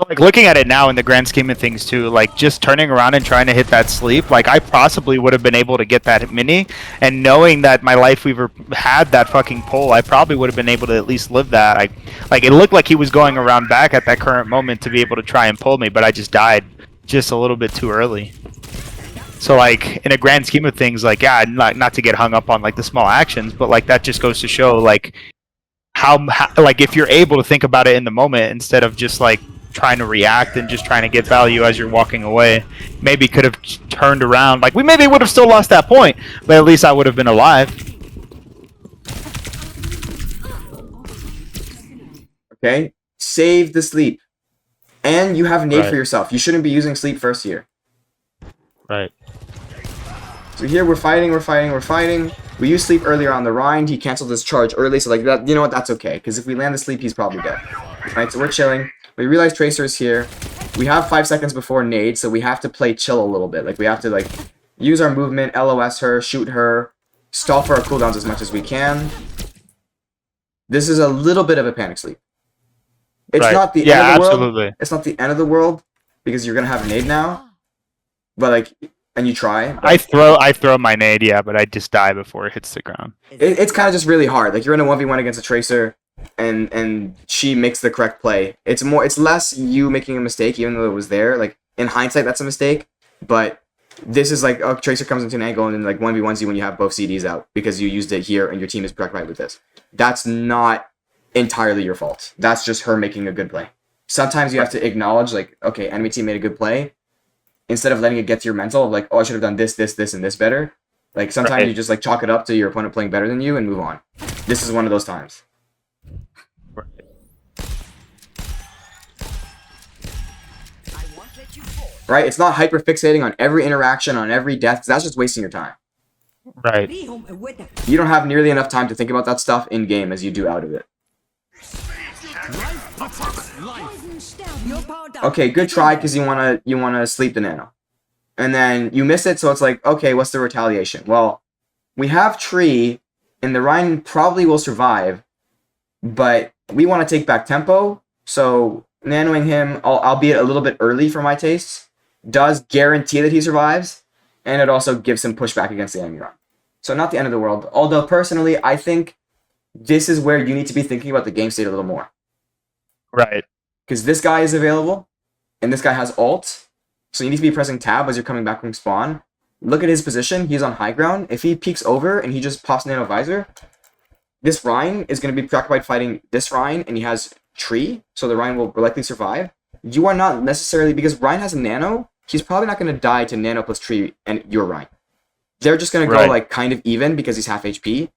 Like looking at it now in the grand scheme of things too, like just turning around and trying to hit that sleep, like I possibly would have been able to get that mini, and knowing that my life weaver had that fucking pull, I probably would have been able to at least live that. Like it looked like he was going around back at that current moment to be able to try and pull me, but I just died just a little bit too early. So like in a grand scheme of things, like yeah, not to get hung up on like the small actions, but like that just goes to show like how like if you're able to think about it in the moment instead of just like trying to react and just trying to get value as you're walking away, maybe could have turned around. Like we maybe would have still lost that point, but at least I would have been alive. Okay, save the sleep, and you have nade Right. for yourself. You shouldn't be using sleep first here. Right. So here we're fighting. We used sleep earlier on the Rind. He canceled his charge early, so like that, you know what? That's okay, because if we land the sleep, he's probably dead. Right, so we're chilling. We realize Tracer's here. We have 5 seconds before nade, so we have to play chill a little bit. Like we have to like use our movement, LOS her, shoot her, stall for our cooldowns as much as we can. This is a little bit of a panic sleep. It's Right. not the Yeah, end of the world. absolutely. It's not the end of the world because you're gonna have a nade now. But like, and you try. But I throw my nade, yeah, but I just die before it hits the ground. it's kind of just really hard. Like you're in a 1v1 against a Tracer, and she makes the correct play. It's less you making a mistake, even though it was there. Like in hindsight, that's a mistake. But this is like a Tracer comes into an angle and then like 1v1s you when you have both CDs out because you used it here and your team is preoccupied with this. That's not entirely your fault. That's just her making a good play. Sometimes you have to acknowledge like, okay, enemy team made a good play. Instead of letting it get to your mental of like, oh, I should have done this, and this better. Like sometimes Right. you just like chalk it up to your opponent playing better than you and move on. This is one of those times. Right? It's not hyper fixating on every interaction, on every death, 'cause that's just wasting your time. Right. You don't have nearly enough time to think about that stuff in game as you do out of it. Okay, good try because you wanna sleep the nano, and then you miss it. So it's like, okay, what's the retaliation? Well, we have tree, and the Rhine probably will survive, but we want to take back tempo. So nanoing him, albeit a little bit early for my tastes, does guarantee that he survives, and it also gives him pushback against the enemy run. So not the end of the world. Although personally, I think this is where you need to be thinking about the game state a little more. Right. Because this guy is available, and this guy has ult, so you need to be pressing tab as you're coming back from spawn. Look at his position, he's on high ground. If he peeks over and he just pops nano visor, this Rhine is going to be preoccupied fighting this Rhine, and he has tree, so the Rhine will likely survive. You are not necessarily, because Rhine has a nano, he's probably not going to die to nano plus tree and your Rhine. They're just going to go Right. like kind of even because he's half HP,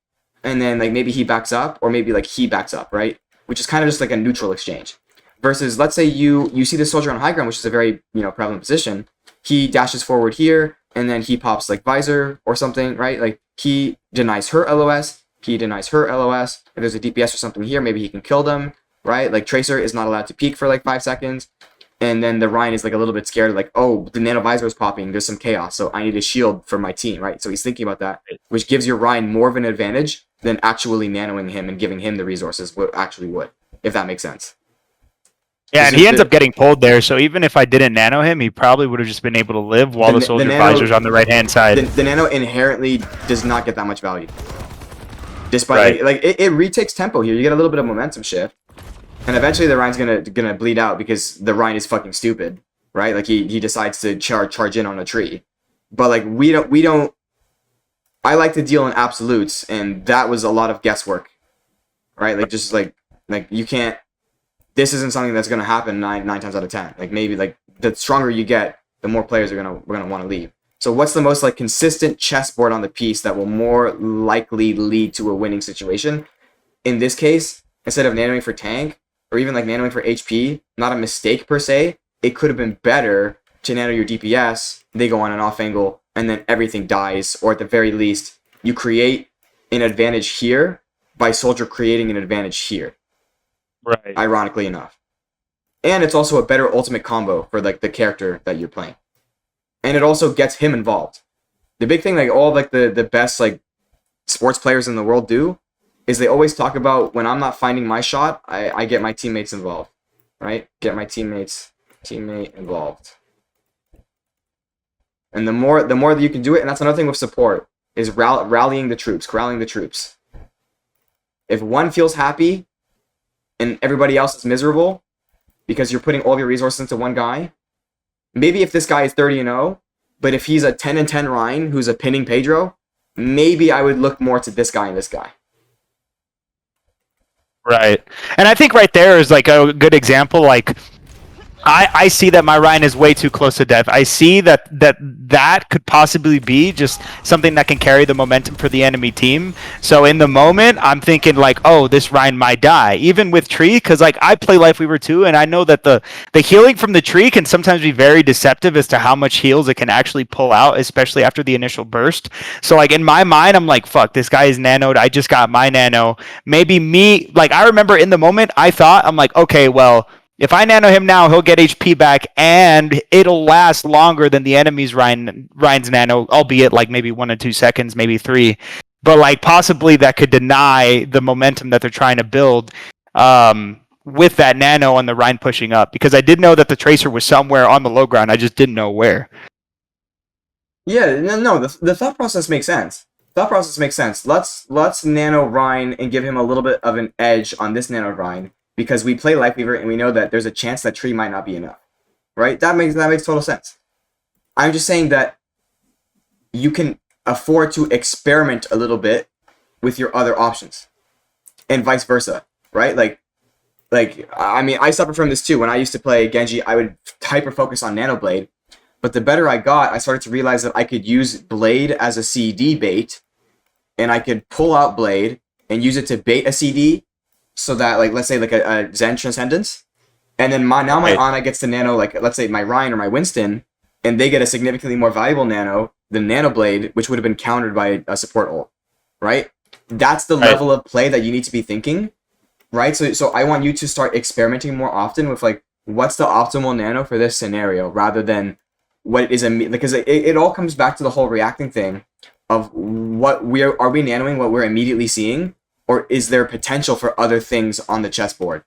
and then like maybe he backs up, or maybe like he backs up, right? Which is kind of just like a neutral exchange. Versus, let's say you see the soldier on high ground, which is a very prevalent position. He dashes forward here, and then he pops like visor or something, right? Like he denies her LOS, he denies her LOS. If there's a DPS or something here, maybe he can kill them, right? Like Tracer is not allowed to peek for like 5 seconds, and then the Rhine is like a little bit scared, like, oh, the nano visor is popping, there's some chaos, so I need a shield for my team, right? So he's thinking about that, which gives your Rhine more of an advantage than actually nanoing him and giving him the resources what actually would, if that makes sense. Yeah, Is and it he ends the- up getting pulled there, so even if I didn't nano him, he probably would have just been able to live while The the soldier nano- visor's on the right-hand side. The nano inherently does not get that much value. Despite Right. it retakes tempo here. You get a little bit of momentum shift, and eventually the Rhine's gonna bleed out because the Rhine is fucking stupid, right? Like he decides to charge in on a tree, but like we don't. I like to deal in absolutes, and that was a lot of guesswork, right? Like just like you can't. this isn't something that's going to happen nine times out of 10. Like maybe like the stronger you get, the more players we're gonna want to leave. So what's the most like consistent chessboard on the piece that will more likely lead to a winning situation? In this case, instead of nanoing for tank or even like nanoing for HP, not a mistake per se. It could have been better to nano your DPS. They go on an off angle and then everything dies, or at the very least, you create an advantage here by Soldier creating an advantage here. Right. Ironically enough. And it's also a better ultimate combo for like the character that you're playing. And it also gets him involved. The big thing like all like the best like sports players in the world do is they always talk about when I'm not finding my shot, I get my teammates involved. Right? Get my teammate involved. And the more that you can do it, and that's another thing with support, is rallying the troops. If one feels happy and everybody else is miserable because you're putting all of your resources into one guy, maybe if this guy is 30-0, but if he's a 10-10 Ryan who's a pinning Pedro, maybe I would look more to this guy and this guy. Right. And I think right there is like a good example. Like I see that my Ryan is way too close to death. I see that could possibly be just something that can carry the momentum for the enemy team. So in the moment, I'm thinking like, oh, this Ryan might die. Even with tree, because like I play Life Weaver too, and I know that the healing from the tree can sometimes be very deceptive as to how much heals it can actually pull out, especially after the initial burst. So like in my mind, I'm like, fuck, this guy is nanoed. I just got my nano. Maybe me, like I remember in the moment, I thought, I'm like, okay, well, if I nano him now, he'll get HP back, and it'll last longer than the enemy's Ryan's nano, albeit like maybe 1 or 2 seconds, maybe 3. But like possibly that could deny the momentum that they're trying to build with that nano on the Ryan pushing up. Because I did know that the Tracer was somewhere on the low ground. I just didn't know where. Yeah, no, the thought process makes sense. Let's nano Ryan and give him a little bit of an edge on this nano Ryan. Because we play Life Weaver and we know that there's a chance that tree might not be enough, right? That makes total sense. I'm just saying that you can afford to experiment a little bit with your other options, and vice versa, right? Like I mean, I suffer from this too. When I used to play Genji, I would hyper focus on Nano Blade, but the better I got, I started to realize that I could use Blade as a CD bait, and I could pull out Blade and use it to bait a CD. So that, like, let's say, like a Zen Transcendence, and then my Ana gets to nano, like, let's say my Ryan or my Winston, and they get a significantly more valuable nano than Nano Blade, which would have been countered by a support ult, right? That's the level of play that you need to be thinking, right? So I want you to start experimenting more often with, like, what's the optimal nano for this scenario, rather than what it is, because it all comes back to the whole reacting thing of are we nanoing what we're immediately seeing, or is there potential for other things on the chessboard?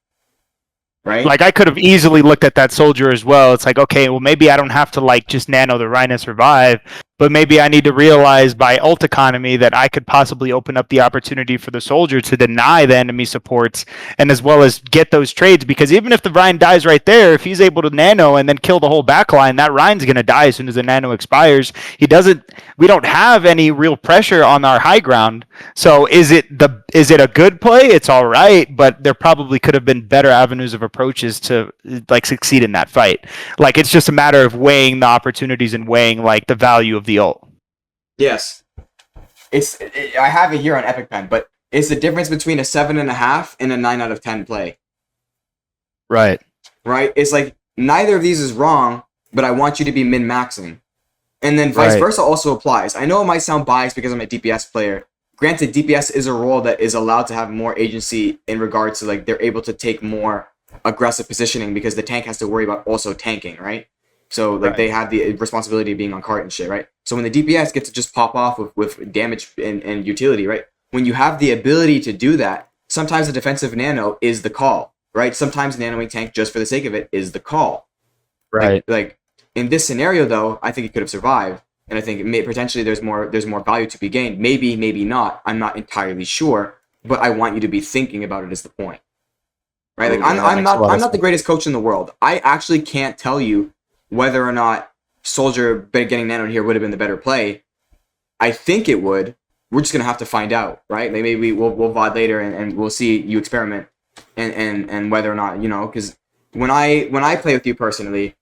Right? Like I could have easily looked at that soldier as well. It's like, okay, well maybe I don't have to like just nano the Rhino survive, but maybe I need to realize by ult economy that I could possibly open up the opportunity for the soldier to deny the enemy supports, and as well as get those trades, because even if the Ryan dies right there, if he's able to nano and then kill the whole backline, that Ryan's gonna die as soon as the nano expires. We don't have any real pressure on our high ground. So is it a good play? It's all right, but there probably could have been better avenues of approaches to like succeed in that fight. Like it's just a matter of weighing the opportunities and weighing like the value of the ult. Yes. I have it here on Epic Pen, but it's the difference between a 7.5 and a 9 out of 10 play. Right. Right? It's like neither of these is wrong, but I want you to be min-maxing. And then vice versa also applies. I know it might sound biased because I'm a DPS player. Granted, DPS is a role that is allowed to have more agency in regards to like they're able to take more aggressive positioning because the tank has to worry about also tanking, right? So like they have the responsibility of being on cart and shit, right? So when the DPS gets to just pop off with damage and utility, right? When you have the ability to do that, sometimes the defensive nano is the call, right? Sometimes nanoing tank just for the sake of it is the call. Right. Like in this scenario though, I think it could have survived. And I think potentially there's more value to be gained. Maybe not. I'm not entirely sure, but I want you to be thinking about it is the point. Right? Like I'm not the greatest coach in the world. I actually can't tell you whether or not Soldier getting nanoed here would have been the better play. I think it would. We're just gonna have to find out, right? Like maybe we'll VOD later and we'll see you experiment. and whether or not, because when I play with you personally,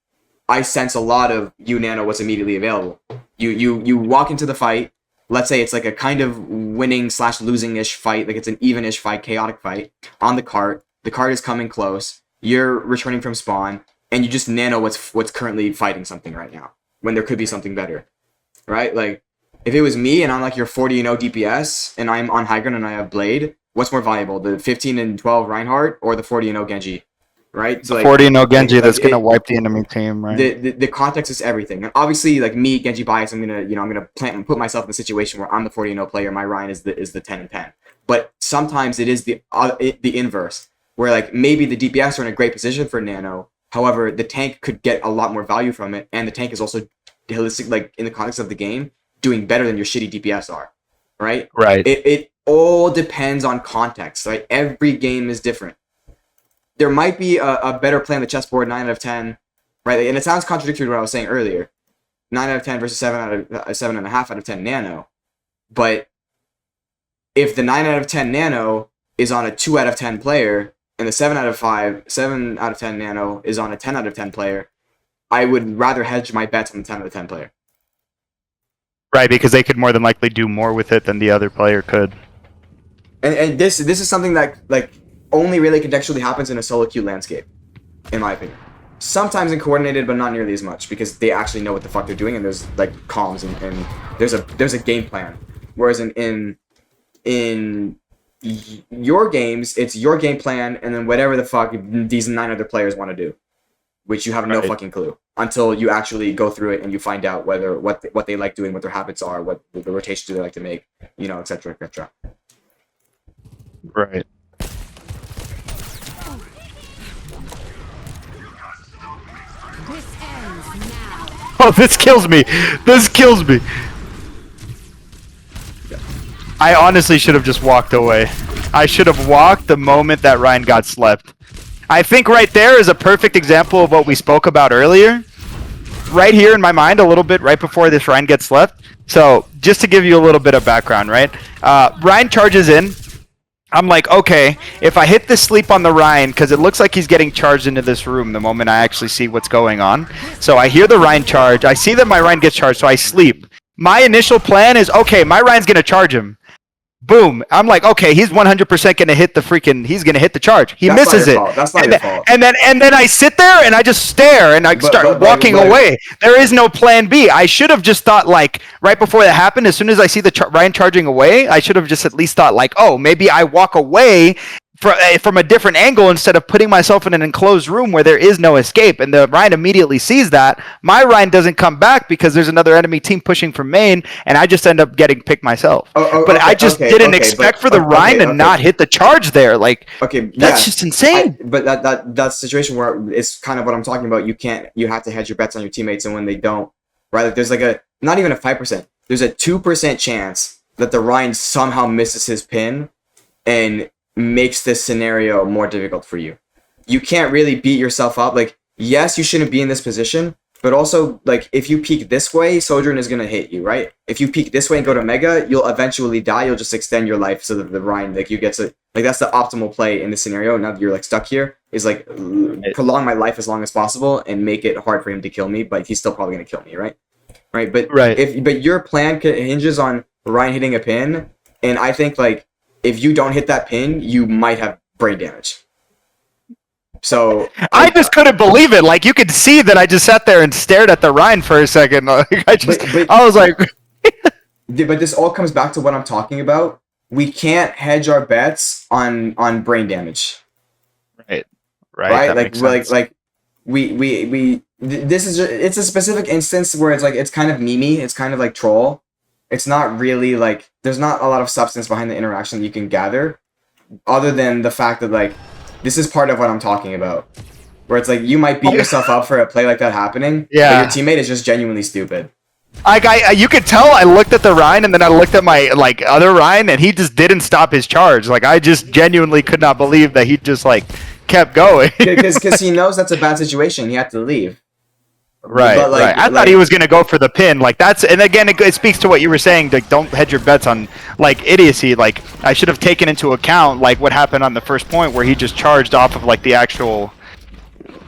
I sense a lot of you nano what's immediately available. You walk into the fight. Let's say it's like a kind of winning / losing-ish fight, like it's an even-ish fight, chaotic fight on the cart. The cart is coming close. You're returning from spawn, and you just nano what's currently fighting something right now when there could be something better, right? Like if it was me and I'm like your 40-0 DPS and I'm on high ground and I have Blade, what's more valuable, the 15-12 Reinhardt or the 40-0 Genji? Right, so like 40-0 Genji that's gonna wipe the enemy team, right? The context is everything, and obviously, like me, Genji bias, I'm gonna plant and put myself in a situation where I'm the 40-0 player, my Ryan is the 10-10. But sometimes it is the inverse, where like maybe the DPS are in a great position for Nano, however, the tank could get a lot more value from it, and the tank is also holistic, like in the context of the game, doing better than your shitty DPS are, right? Right. It all depends on context, right? Every game is different. There might be a better play on the chessboard, 9 out of 10, right? And it sounds contradictory to what I was saying earlier. 9 out of 10 versus 7.5 out of 10 nano. But if the 9 out of 10 nano is on a 2 out of 10 player, and the 7 out of 10 nano is on a 10 out of 10 player, I would rather hedge my bets on the 10 out of 10 player. Right, because they could more than likely do more with it than the other player could. And this is something that like only really contextually happens in a solo queue landscape, in my opinion. Sometimes in coordinated, but not nearly as much because they actually know what the fuck they're doing and there's like comms and there's a game plan. Whereas in your games, it's your game plan and then whatever the fuck these 9 other players want to do, which you have no fucking clue until you actually go through it and you find out whether what they like doing, what their habits are, what the rotations do they like to make, etc., etc. Right. Oh, this kills me. This kills me. I honestly should have just walked away. I should have walked the moment that Ryan got slept. I think right there is a perfect example of what we spoke about earlier. Right here in my mind, a little bit right before this Ryan gets slept. So just to give you a little bit of background, right? Ryan charges in. I'm like, okay, if I hit the sleep on the Ryan, because it looks like he's getting charged into this room the moment I actually see what's going on. So I hear the Ryan charge. I see that my Ryan gets charged, so I sleep. My initial plan is, okay, my Ryan's going to charge him. Boom. I'm like, okay, he's 100% going to hit the he's going to hit the charge. He misses it. That's not your fault. And then I sit there and I just stare and I start walking away. There is no plan B. I should have just thought like right before that happened, as soon as I see the Ryan charging away, I should have just at least thought like, oh, maybe I walk away from a different angle instead of putting myself in an enclosed room where there is no escape. And the Ryan immediately sees that. My Ryan doesn't come back because there's another enemy team pushing from main, and I just end up getting picked myself. But I just didn't expect for the Ryan to not hit the charge there. Like, that's just insane. But that's a situation where it's kind of what I'm talking about. You have to hedge your bets on your teammates, and when they don't, right? There's like not even a 5%. There's a 2% chance that the Ryan somehow misses his pin and makes this scenario more difficult for you. You can't really beat yourself up. Like, yes, you shouldn't be in this position, but also, like, if you peek this way, Sojourn is going to hit you, right? If you peek this way and go to Mega, you'll eventually die. You'll just extend your life so that the Ryan, like, you get to, like, that's the optimal play in this scenario. Now that you're, like, stuck here, is, like, prolong my life as long as possible and make it hard for him to kill me, but he's still probably going to kill me, right? Right, but your plan hinges on Ryan hitting a pin, and I think, like, if you don't hit that pin, you might have brain damage. So I just couldn't believe it. Like, you could see that I just sat there and stared at the Ryan for a second. Like, I was like, but this all comes back to what I'm talking about. We can't hedge our bets on brain damage. Right. Like this is it's a specific instance where it's kind of memey. It's kind of like troll. It's not really like there's not a lot of substance behind the interaction that you can gather, other than the fact that like this is part of what I'm talking about, where it's like you might beat yourself up for a play like that happening, but your teammate is just genuinely stupid. Like you could tell I looked at the Ryan and then I looked at my like other Ryan and he just didn't stop his charge. Like I just genuinely could not believe that he just like kept going because he knows that's a bad situation. He had to leave. Right, But right. I thought he was going to go for the pin. Like that's, and again, it speaks to what you were saying. Like, don't hedge your bets on like idiocy. Like I should have taken into account like what happened on the first point where he just charged off of like the actual,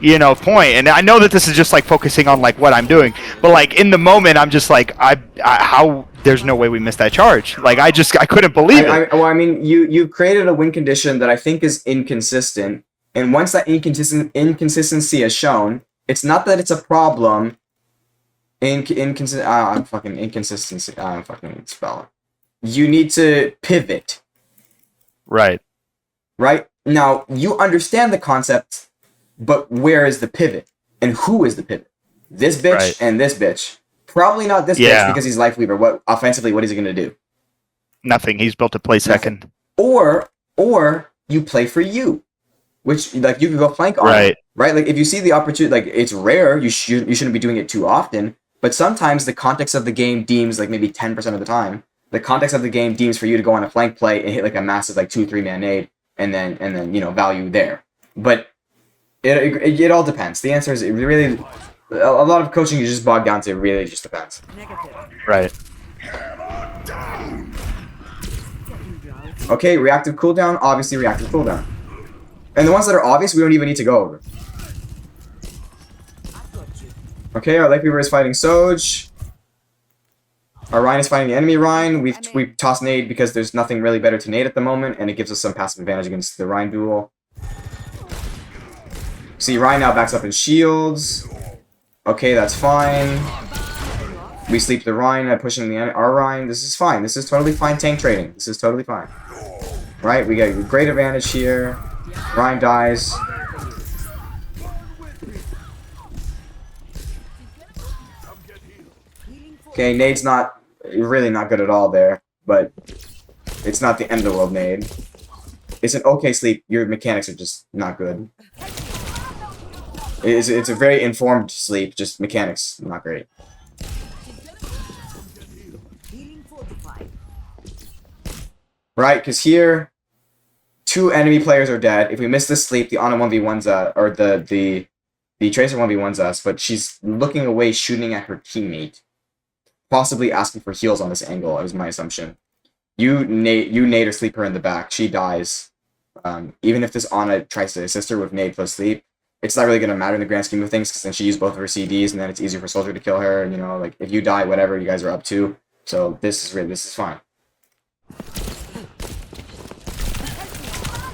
point. And I know that this is just like focusing on like what I'm doing, but like in the moment, I'm just like, how? There's no way we missed that charge. Like I couldn't believe it. Well, I mean, you've created a win condition that I think is inconsistent, and once that inconsistency is shown, it's not that it's a problem. I'm fucking inconsistency. I'm fucking spelling. You need to pivot. Right. Right now, you understand the concept, but where is the pivot, and who is the pivot? This bitch Right. and this bitch. Probably not this bitch because he's life weaver. What offensively? What is he gonna do? Nothing. He's built to play second. Or you play for you, which like you can go flank on it, right? Like if you see the opportunity, like it's rare. You shouldn't be doing it too often. But sometimes the context of the game deems, like maybe 10% of the time, the context of the game deems for you to go on a flank play and hit like a massive like 2-3 man nade and then value there. But it all depends. The answer is it really. A lot of coaching is just bogged down to it really just depends. Right. Okay, reactive cooldown, obviously reactive cooldown. And the ones that are obvious, we don't even need to go over. Okay, our Life Weaver is fighting Soj. Our Rhine is fighting the enemy Rhine. We've tossed nade because there's nothing really better to nade at the moment, and it gives us some passive advantage against the Rhine duel. See, Rhine now backs up in shields. Okay, that's fine. We sleep the Rhine by pushing our Rhine. This is fine. This is totally fine tank trading. This is totally fine. Right? We get a great advantage here. Rhine dies. Okay, nade's really not good at all there, but it's not the end of the world nade. It's an okay sleep. Your mechanics are just not good. It's a very informed sleep, just mechanics not great. Right, because here, 2 enemy players are dead. If we miss this sleep, the Ana 1v1's or the Tracer 1v1's us, but she's looking away, shooting at her teammate. Possibly asking for heals on this angle, is my assumption. You nade or sleep her in the back, she dies. Even if this Ana tries to assist her with nade plus sleep, it's not really going to matter in the grand scheme of things, because then she used both of her CDs, and then it's easier for Soldier to kill her, and like, if you die, whatever, you guys are up to. So this is fine.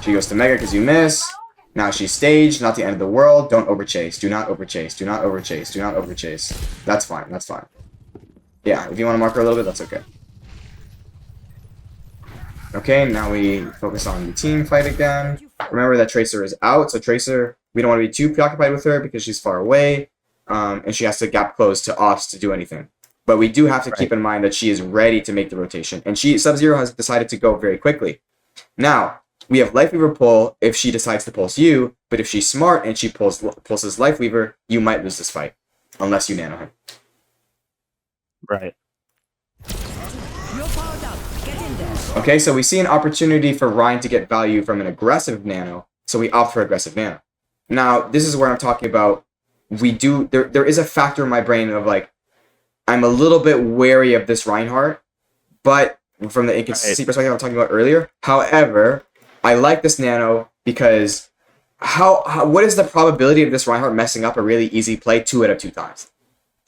She goes to Mega because you miss. Now she's staged, not the end of the world. Don't overchase. Do not overchase. Do not overchase. Do not overchase. That's fine. That's fine. Yeah, if you want to mark her a little bit, that's okay. Okay, now we focus on the team fight again. Remember that Tracer is out, so Tracer, we don't want to be too preoccupied with her because she's far away, and she has to gap close to us to do anything. But we do have to keep in mind that she is ready to make the rotation, and Sub-Zero has decided to go very quickly. Now, we have Life Weaver pull if she decides to pulse you, but if she's smart and she pulses Life Weaver, you might lose this fight, unless you nano him. Right. Okay, so we see an opportunity for Ryan to get value from an aggressive nano, so we opt for aggressive nano. Now, this is where I'm talking about, there is a factor in my brain of like, I'm a little bit wary of this Reinhardt, but from the inconsistency perspective I was talking about earlier. However, I like this nano because what is the probability of this Reinhardt messing up a really easy play 2 out of 2 times?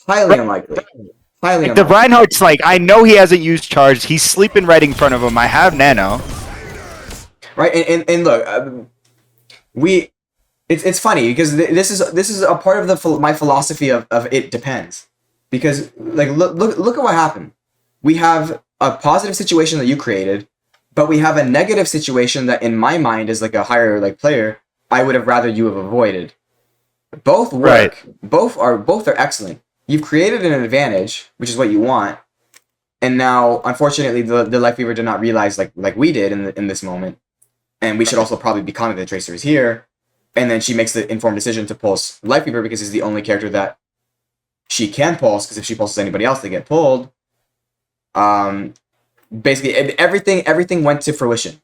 Highly unlikely. Highly unlikely. The Reinhardt's like, I know he hasn't used charge. He's sleeping right in front of him. I have nano. Right, and look, it's funny because this is a part of my philosophy of it depends, because like look at what happened. We have a positive situation that you created, but we have a negative situation that in my mind is like a higher like player I would have rather you have avoided. Both work. Right. Both are excellent. You've created an advantage, which is what you want, and now unfortunately the Life Weaver did not realize like we did in this moment, and we should also probably be counting the Tracers here, and then she makes the informed decision to pulse Life Weaver because he's the only character that she can pulse, because if she pulses anybody else they get pulled. Basically everything went to fruition.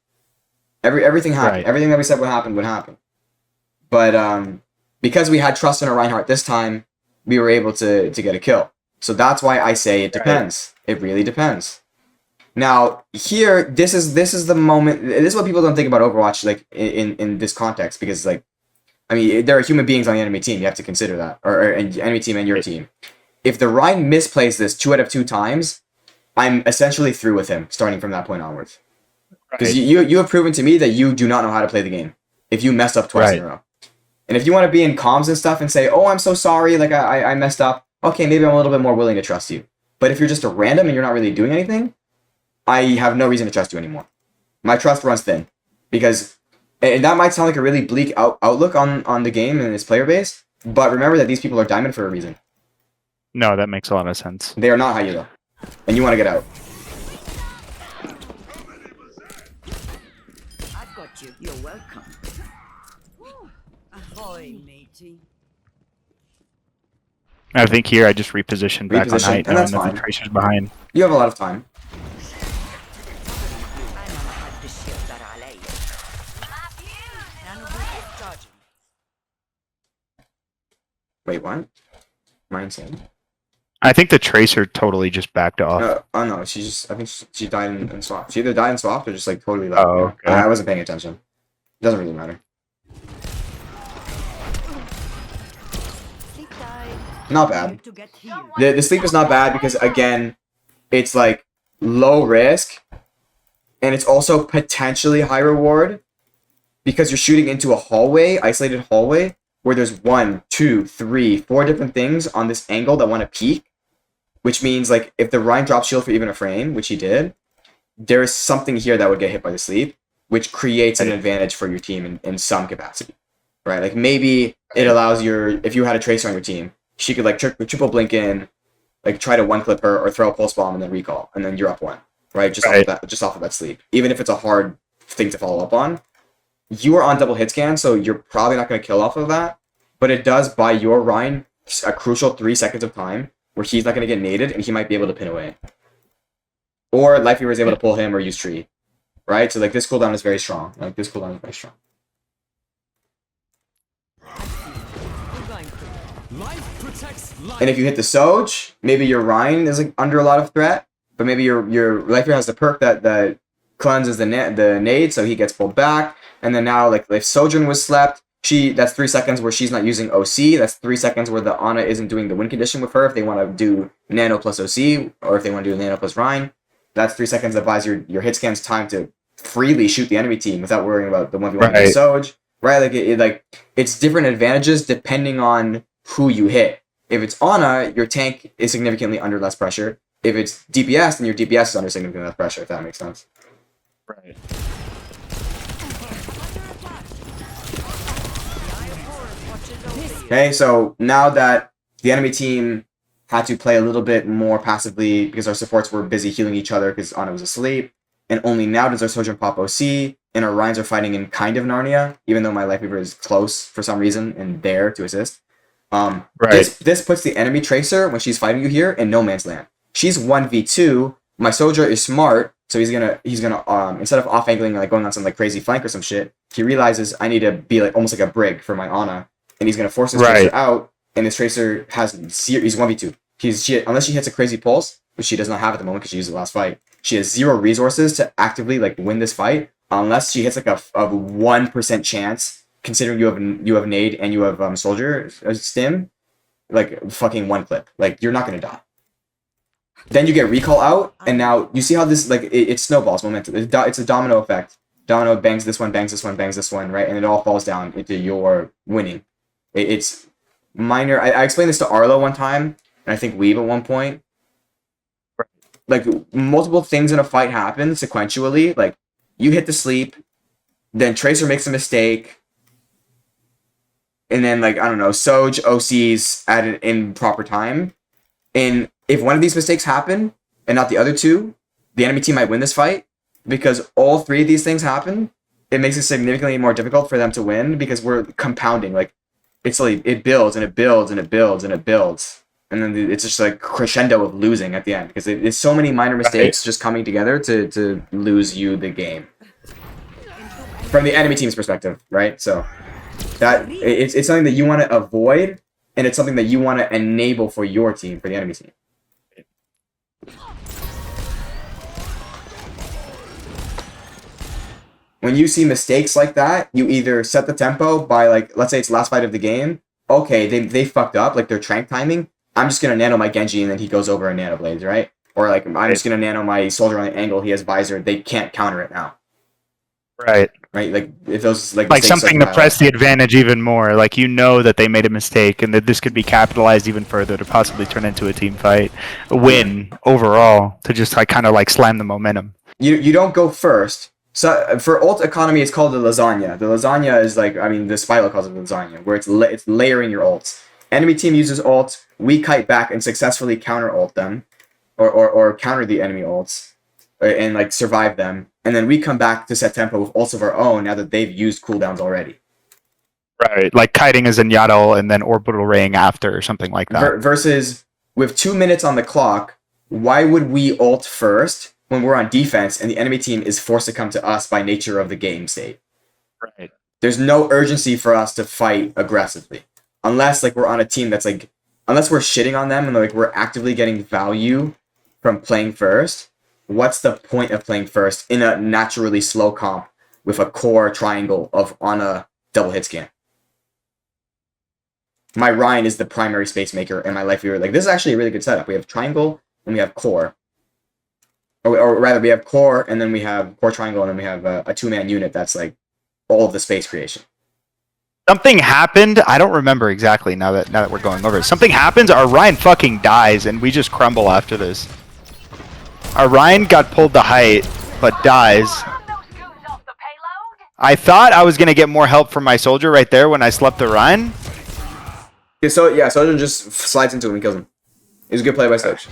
Everything happened. Right. Everything that we said would happen would happen. But because we had trust in our Reinhardt this time, we were able to get a kill. So that's why I say it depends. It really depends. Now here, this is the moment. This is what people don't think about Overwatch, like in this context, because like, I mean, there are human beings on the enemy team. You have to consider that, or enemy team and your team. If the Rhine misplays this 2 out of 2 times, I'm essentially through with him starting from that point onwards. Because you have proven to me that you do not know how to play the game if you messed up twice in a row. And if you want to be in comms and stuff and say, oh, I'm so sorry, like I messed up, okay, maybe I'm a little bit more willing to trust you. But if you're just a random and you're not really doing anything, I have no reason to trust you anymore. My trust runs thin. Because, and that might sound like a really bleak outlook on the game and its player base, but remember that these people are diamond for a reason. No, that makes a lot of sense. They are not Hayu though. And you want to get out. I've got you. You're welcome. Ahoy, matey. I think here I just repositioned back on height, and knowing that's that fine. the Tracer's behind. You have a lot of time. Wait, what? Mine's in. I think the Tracer totally just backed off. Oh no, she just, I think she died in swap. She either died in swap or just like totally left. Oh, okay. I wasn't paying attention. Doesn't really matter. Not bad. The sleep is not bad because again, it's like low risk and it's also potentially high reward because you're shooting into a hallway, isolated hallway, where there's 1, 2, 3, 4 different things on this angle that want to peek, which means like if the Rhine drops shield for even a frame, which he did, there is something here that would get hit by the sleep, which creates an advantage for your team in some capacity, right? Like maybe it allows if you had a Tracer on your team, she could like triple blink in, like try to one clip her or throw a pulse bomb and then recall, and then you're up 1, right? Just off of that sleep. Even if it's a hard thing to follow up on, you are on double hit scan, so you're probably not going to kill off of that. But it does buy your Rhine a crucial 3 seconds of time where he's not going to get naded and he might be able to pin away. Or Life Weaver is able to pull him or use tree, right? So like this cooldown is very strong. And if you hit the Soj, maybe your Rhine is like under a lot of threat, but maybe your Life Weaver has the perk that cleanses the nade, so he gets pulled back. And then now, like if Sojourn was slept, that's 3 seconds where she's not using OC. That's 3 seconds where the Ana isn't doing the win condition with her if they want to do Nano plus OC, or if they want to do Nano plus Rhine. That's 3 seconds that buys your hit scans time to freely shoot the enemy team without worrying about the 1v1 with Soj. Right? Like it's different advantages depending on who you hit. If it's Ana, your tank is significantly under less pressure. If it's DPS, then your DPS is under significantly less pressure, if that makes sense. Right. Okay, so now that the enemy team had to play a little bit more passively because our supports were busy healing each other because Ana was asleep, and only now does our Sojourn pop OC, and our Rhines are fighting in kind of Narnia, even though my Life Weaver is close for some reason and there to assist. This puts the enemy Tracer, when she's fighting you here, in no man's land. She's 1v2, my Soldier is smart, so he's gonna instead of off-angling like going on some like crazy flank or some shit, he realizes I need to be like almost like a brig for my Ana, and he's gonna force his Tracer out, and his Tracer has zero. He's 1v2. Unless she hits a crazy pulse, which she does not have at the moment because she used it last fight. She has 0 resources to actively like win this fight unless she hits like a 1% chance. Considering you have nade and you have soldier stim, like fucking 1 clip. Like you're not gonna die. Then you get recall out, and now you see how this like it snowballs momentum. It's a domino effect. Domino bangs this one, bangs this one, bangs this one, right? And it all falls down into your winning. It's minor. I explained this to Arlo one time, and I think Weave at one point. Like multiple things in a fight happen sequentially. Like you hit the sleep, then Tracer makes a mistake, and then like I don't know, Soj OCs at an improper time, and if one of these mistakes happen and not the other 2, the enemy team might win this fight because all 3 of these things happen. It makes it significantly more difficult for them to win because we're compounding. Like it's like it builds and it builds and it builds and it builds, and then it's just like crescendo of losing at the end because it's so many minor mistakes just coming together to lose you the game from the enemy team's perspective, right? So that it's something that you want to avoid and it's something that you want to enable for your team, for the enemy team. When you see mistakes like that, you either set the tempo by, like, let's say it's last fight of the game. Okay, they fucked up, like their trank timing. I'm just going to nano my Genji and then he goes over and nano blades, right? Or like, I'm just going to nano my soldier on the angle, he has visor, they can't counter it now. Right. Right? Like, if those, like Something to press the advantage even more. Like, you know that they made a mistake and that this could be capitalized even further to possibly turn into a team fight. A win overall to just, like, kind of, like, slam the momentum. You don't go first. So for ult economy, it's called the lasagna. The lasagna is like, I mean, the Spilo calls it lasagna, where it's layering your ults. Enemy team uses ults, we kite back and successfully counter ult them, or counter the enemy ults, and like survive them, and then we come back to set tempo with ults of our own now that they've used cooldowns already. Right, like kiting is in Yaddle and then orbital raying after or something like that. Versus with 2 minutes on the clock, why would we ult first when we're on defense and the enemy team is forced to come to us by nature of the game state? Right. There's no urgency for us to fight aggressively. Unless like we're on a team that's like, unless we're shitting on them and like we're actively getting value from playing first, what's the point of playing first in a naturally slow comp with a core triangle of on a double hit scan? My Ryan is the primary space maker and my life viewer. Like, this is actually a really good setup. We have triangle and we have core. Or rather, we have core, and then we have core triangle, and then we have a two-man unit that's like all of the space creation. Something happened. I don't remember exactly now that we're going over it. Something happens. Our Ryan fucking dies, and we just crumble after this. Our Ryan got pulled to height, but dies. I thought I was gonna get more help from my soldier right there when I slept the Ryan. Okay, so yeah, Soldier just slides into him and kills him. It was a good play by Soch.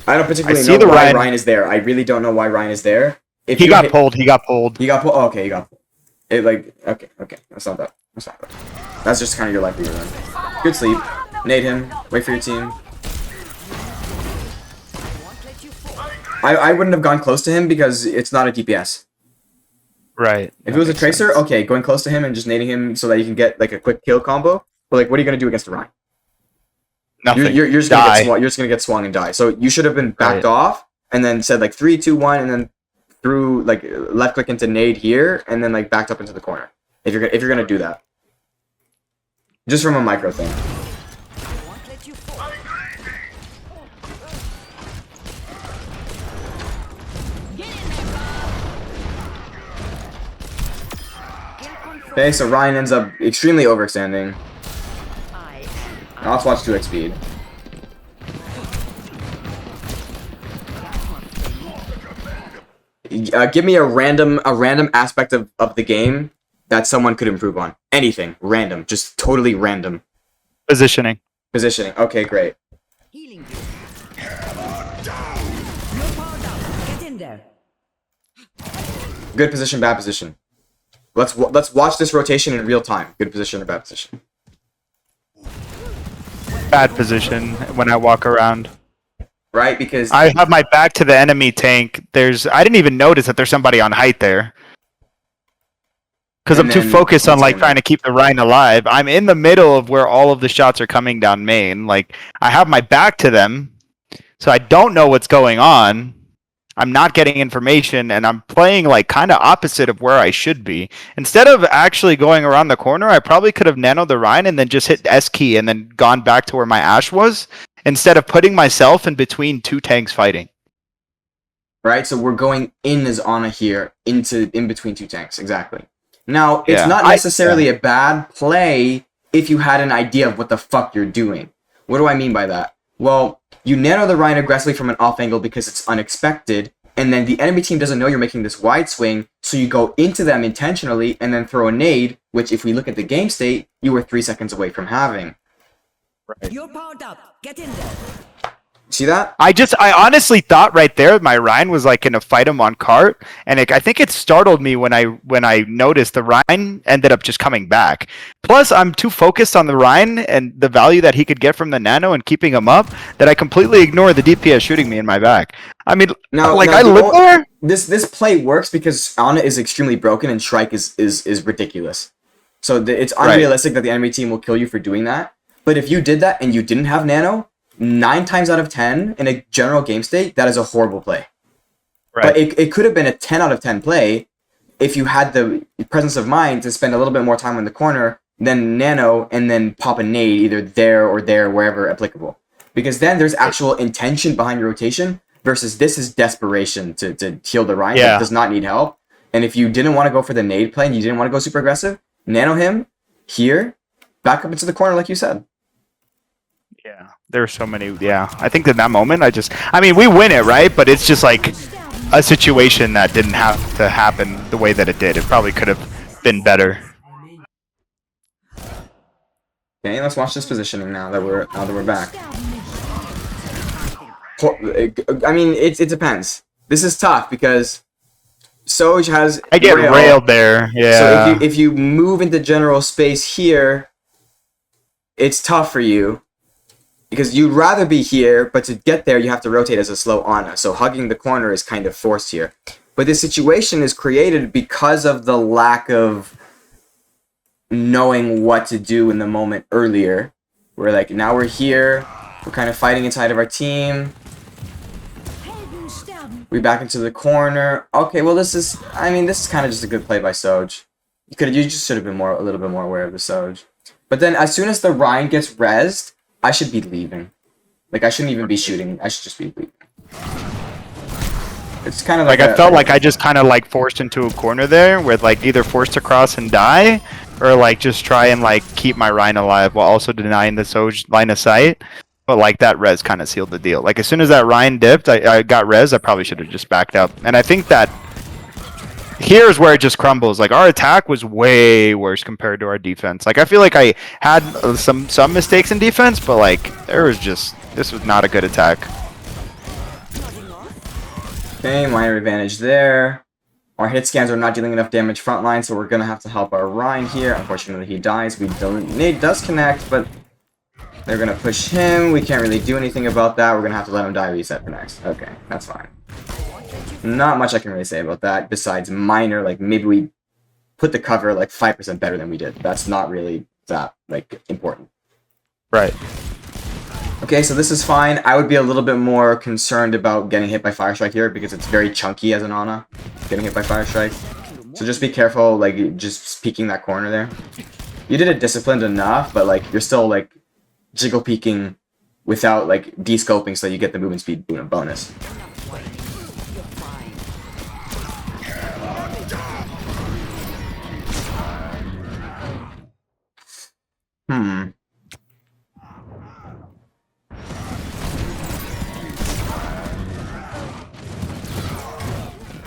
I don't particularly know why Ryan is there. I really don't know why Ryan is there. If he got pulled. He got pulled. Oh, okay, he got pulled. It like okay. That's not that. That's just kind of your life leader then. Good sleep. Nade him. Wait for your team. I wouldn't have gone close to him because it's not a DPS. Right. If it was a tracer, okay, going close to him and just nading him so that you can get like a quick kill combo. But like, what are you gonna do against a Ryan? Nothing. You're just gonna get swung. You're just gonna get swung and die. So you should have been backed off and then said like 3, 2, 1, and then threw like left click into nade here and then like backed up into the corner. If you're gonna do that, just from a micro thing. Okay, so Ryan ends up extremely overextending. Now let's watch 2x speed. Give me a random aspect of the game that someone could improve on. Anything. Random. Just totally random. Positioning. Positioning. Okay, great. Healing you. You're powered up. Get in there. Good position, bad position. Let's watch this rotation in real time. Good position or bad position. Bad position when I walk around. Right, because I have my back to the enemy tank. I didn't even notice that there's somebody on height there. Because I'm too focused on like trying to keep the Rhine alive. I'm in the middle of where all of the shots are coming down main. Like, I have my back to them, so I don't know what's going on. I'm not getting information, and I'm playing like kind of opposite of where I should be. Instead of actually going around the corner, I probably could have nanoed the Rhine and then just hit S key and then gone back to where my Ashe was, instead of putting myself in between two tanks fighting. Right, so we're going in as Ana here, in between two tanks, exactly. Now, it's not necessarily a bad play if you had an idea of what the fuck you're doing. What do I mean by that? Well, you nano the Rhine aggressively from an off angle because it's unexpected, and then the enemy team doesn't know you're making this wide swing, so you go into them intentionally and then throw a nade, which if we look at the game state, you were 3 seconds away from having. Right. You're powered up. Get in there. See that? I honestly thought right there my Rhine was like gonna fight him on cart, and I think it startled me when I noticed the Rhine ended up just coming back. Plus, I'm too focused on the Rhine and the value that he could get from the nano and keeping him up that I completely ignore the DPS shooting me in my back. I mean, I live there. This play works because Ana is extremely broken and Shrike is ridiculous. So it's Right. unrealistic that the enemy team will kill you for doing that. But if you did that and you didn't have nano, 9 times out of 10 in a general game state, that is a horrible play. Right. But it could have been a 10 out of 10 play if you had the presence of mind to spend a little bit more time in the corner, then nano, and then pop a nade either there, wherever applicable. Because then there's actual intention behind your rotation versus this is desperation to heal the Ryan that does not need help. And if you didn't want to go for the nade play and you didn't want to go super aggressive, nano him here, back up into the corner like you said. Yeah, there are so many. Yeah, I think in that moment, I mean, we win it, right? But it's just like a situation that didn't have to happen the way that it did. It probably could have been better. Okay, let's watch this positioning now that we're back. I mean, it depends. This is tough because Soj has. I get railed there. Yeah. So if you move into general space here, it's tough for you because you'd rather be here, but to get there you have to rotate as a slow Ana. So hugging the corner is kind of forced here. But this situation is created because of the lack of knowing what to do in the moment earlier. We're like, now we're here. We're kind of fighting inside of our team. We back into the corner. Okay, well this is kind of just a good play by Soj. You just should have been a little bit more aware of the Soj. But then as soon as the Ryan gets rezzed, I should be leaving. Like I shouldn't even be shooting. I should just be leaving. It's kind of like I felt like I just kind of like forced into a corner there with like either forced to cross and die or like just try and like keep my Ryan alive while also denying the Soj line of sight. But like that res kind of sealed the deal. Like as soon as that Ryan dipped, I got res. I probably should have just backed up. And I think that here's where it just crumbles. Like our attack was way worse compared to our defense. Like I feel like I had some mistakes in defense, but like this was not a good attack. Okay, minor advantage there. Our hit scans are not dealing enough damage frontline, so we're gonna have to help our Ryan here. Unfortunately, he dies. Nade does connect, but they're gonna push him. We can't really do anything about that. We're gonna have to let him die reset for next. Okay, that's fine. Not much I can really say about that besides minor, like maybe we put the cover like 5% better than we did. That's not really that like important. Right. Okay, so this is fine. I would be a little bit more concerned about getting hit by Fire Strike here because it's very chunky as an Ana, getting hit by Fire Strike. So just be careful, like just peeking that corner there. You did it disciplined enough, but like you're still like jiggle peeking without like de-scoping so you get the movement speed bonus.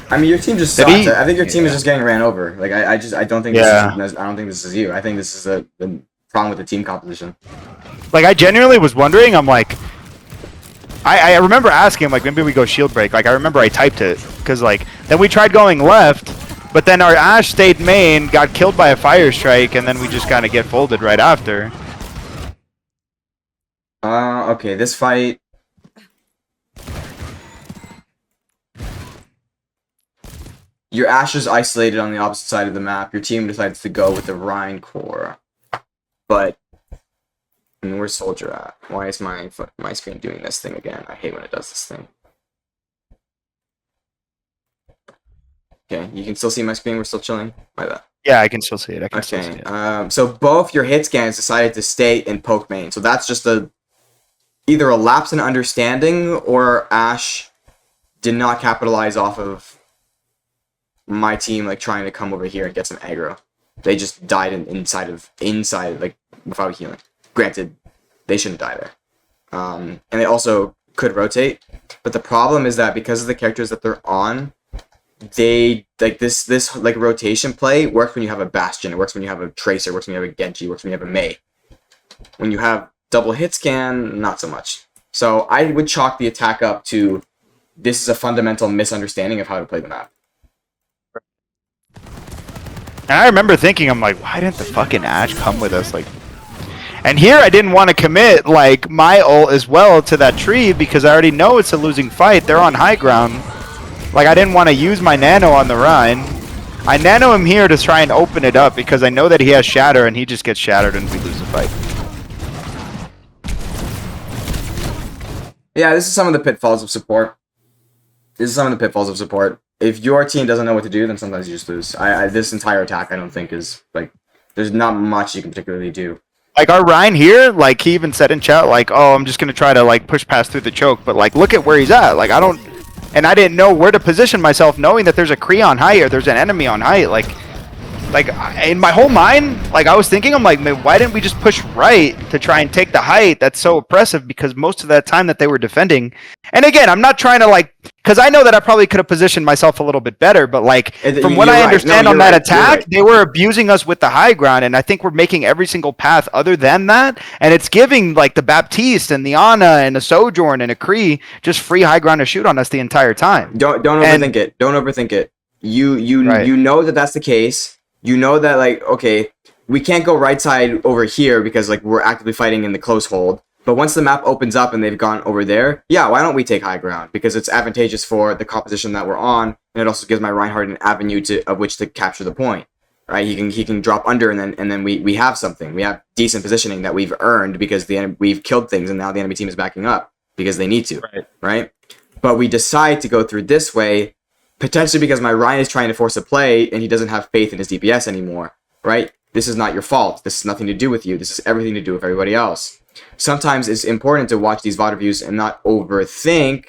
I mean, your team just sucks. I think your team is just getting ran over. Like I don't think this is you. I think this is the problem with the team composition. Like I genuinely was wondering. I'm like, I remember asking like maybe we go shield break. Like I remember I typed it because like then we tried going left, but then our Ashe stayed main, got killed by a Fire Strike, and then we just kind of get folded right after. Okay, this fight. Your Ashe is isolated on the opposite side of the map. Your team decides to go with the Rhine core. But, I mean, where's Soldier at? Why is my screen doing this thing again? I hate when it does this thing. Okay, you can still see my screen? We're still chilling? My bad. Yeah, I can still see it. I can still see it. So both your hit scans decided to stay in poke main. So that's just either a lapse in understanding or Ashe did not capitalize off of my team like trying to come over here and get some aggro. They just died inside like without healing. Granted, they shouldn't die there. And they also could rotate, but the problem is that because of the characters that they're on, they like this like rotation play works when you have a Bastion, it works when you have a Tracer, it works when you have a Genji, it works when you have a Mei. When you have double hit scan, not so much. So I would chalk the attack up to this is a fundamental misunderstanding of how to play the map. And I remember thinking, I'm like, why didn't the fucking Ashe come with us? Like, and here I didn't want to commit like my ult as well to that tree because I already know it's a losing fight. They're on high ground. Like I didn't want to use my nano on the Rhine. I nano him here to try and open it up because I know that he has shatter and he just gets shattered and we lose the fight. Yeah, this is some of the pitfalls of support. If your team doesn't know what to do, then sometimes you just lose. This entire attack, I don't think is like, there's not much you can particularly do. Like our Ryan here, like he even said in chat, like, oh, I'm just gonna try to like push past through the choke, but like look at where he's at. Like I didn't know where to position myself, knowing that there's a Kree on height or there's an enemy on height. Like in my whole mind, like I was thinking, I'm like, man, why didn't we just push right to try and take the height? That's so oppressive because most of that time that they were defending. And again, I'm not trying to like, because I know that I probably could have positioned myself a little bit better, but like from what I understand on that attack, they were abusing us with the high ground, and I think we're making every single path other than that, and it's giving like the Baptiste and the Ana and the Sojourn and a Kree just free high ground to shoot on us the entire time. Don't overthink it. Don't overthink it. You know that that's the case. You know that, like, okay, we can't go right side over here because, like, we're actively fighting in the close hold. But once the map opens up and they've gone over there, yeah, why don't we take high ground? Because it's advantageous for the composition that we're on, and it also gives my Reinhardt an avenue of which to capture the point, right? He can drop under, and then we have something. We have decent positioning that we've earned because we've killed things, and now the enemy team is backing up because they need to, right? But we decide to go through this way, potentially because my Ryan is trying to force a play and he doesn't have faith in his DPS anymore, right? This is not your fault. This has nothing to do with you. This is everything to do with everybody else. Sometimes it's important to watch these VOD reviews and not overthink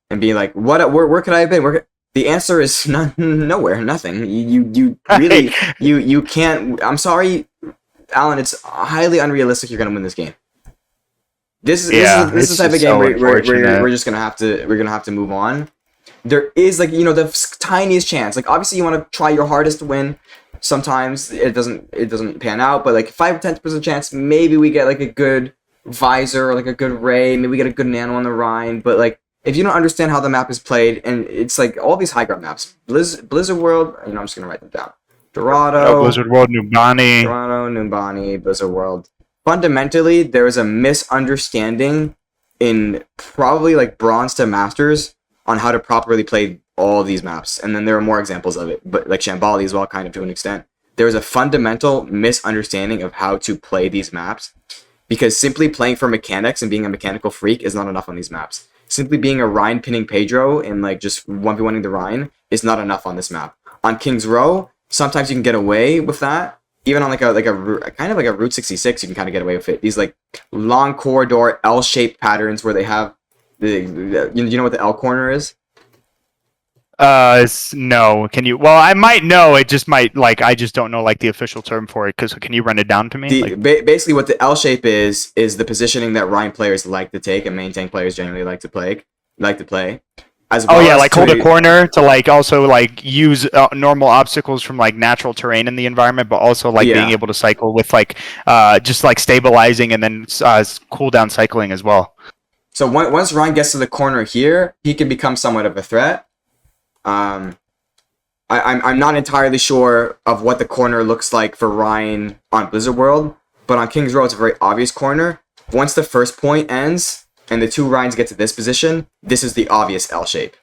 and be like, where could I have been? The answer is nowhere, nothing. You really, you can't. I'm sorry, Alan, it's highly unrealistic you're going to win this game. This is the type of game where we're just going to have to move on. There is, like, you know, the tiniest chance. Like, obviously you want to try your hardest to win. Sometimes it doesn't pan out, but like 5 or 10% chance maybe we get like a good visor or like a good ray, maybe we get a good nano on the Rhine. But like, if you don't understand how the map is played, and it's like all these high ground maps, Blizzard World, you know, I'm just gonna write them down. Dorado, Blizzard World, Numbani, Blizzard World. Fundamentally, there is a misunderstanding in probably like Bronze to Masters on how to properly play all these maps, and then there are more examples of it, but like Shambali as well, kind of to an extent. There is a fundamental misunderstanding of how to play these maps, because simply playing for mechanics and being a mechanical freak is not enough on these maps. Simply being a Rhine pinning Pedro and like just 1v1ing the Rhine is not enough on this map. On King's Row, sometimes you can get away with that. Even on like a kind of like a Route 66, you can kind of get away with it. These like long corridor L-shaped patterns where they have you know what the L corner is? No. Can you? Well, I might know. It just might, like, I just don't know like the official term for it. Because can you run it down to me? Basically, what the L shape is the positioning that Rhine players like to take and main tank players generally like to play. As well like hold a corner to like also like use normal obstacles from like natural terrain in the environment, but also like being able to cycle with like just like stabilizing and then cooldown cycling as well. So once Rhine gets to the corner here, he can become somewhat of a threat. I'm not entirely sure of what the corner looks like for Rhine on Blizzard World, but on King's Row it's a very obvious corner. Once the first point ends and the two Rhines get to this position, this is the obvious L shape.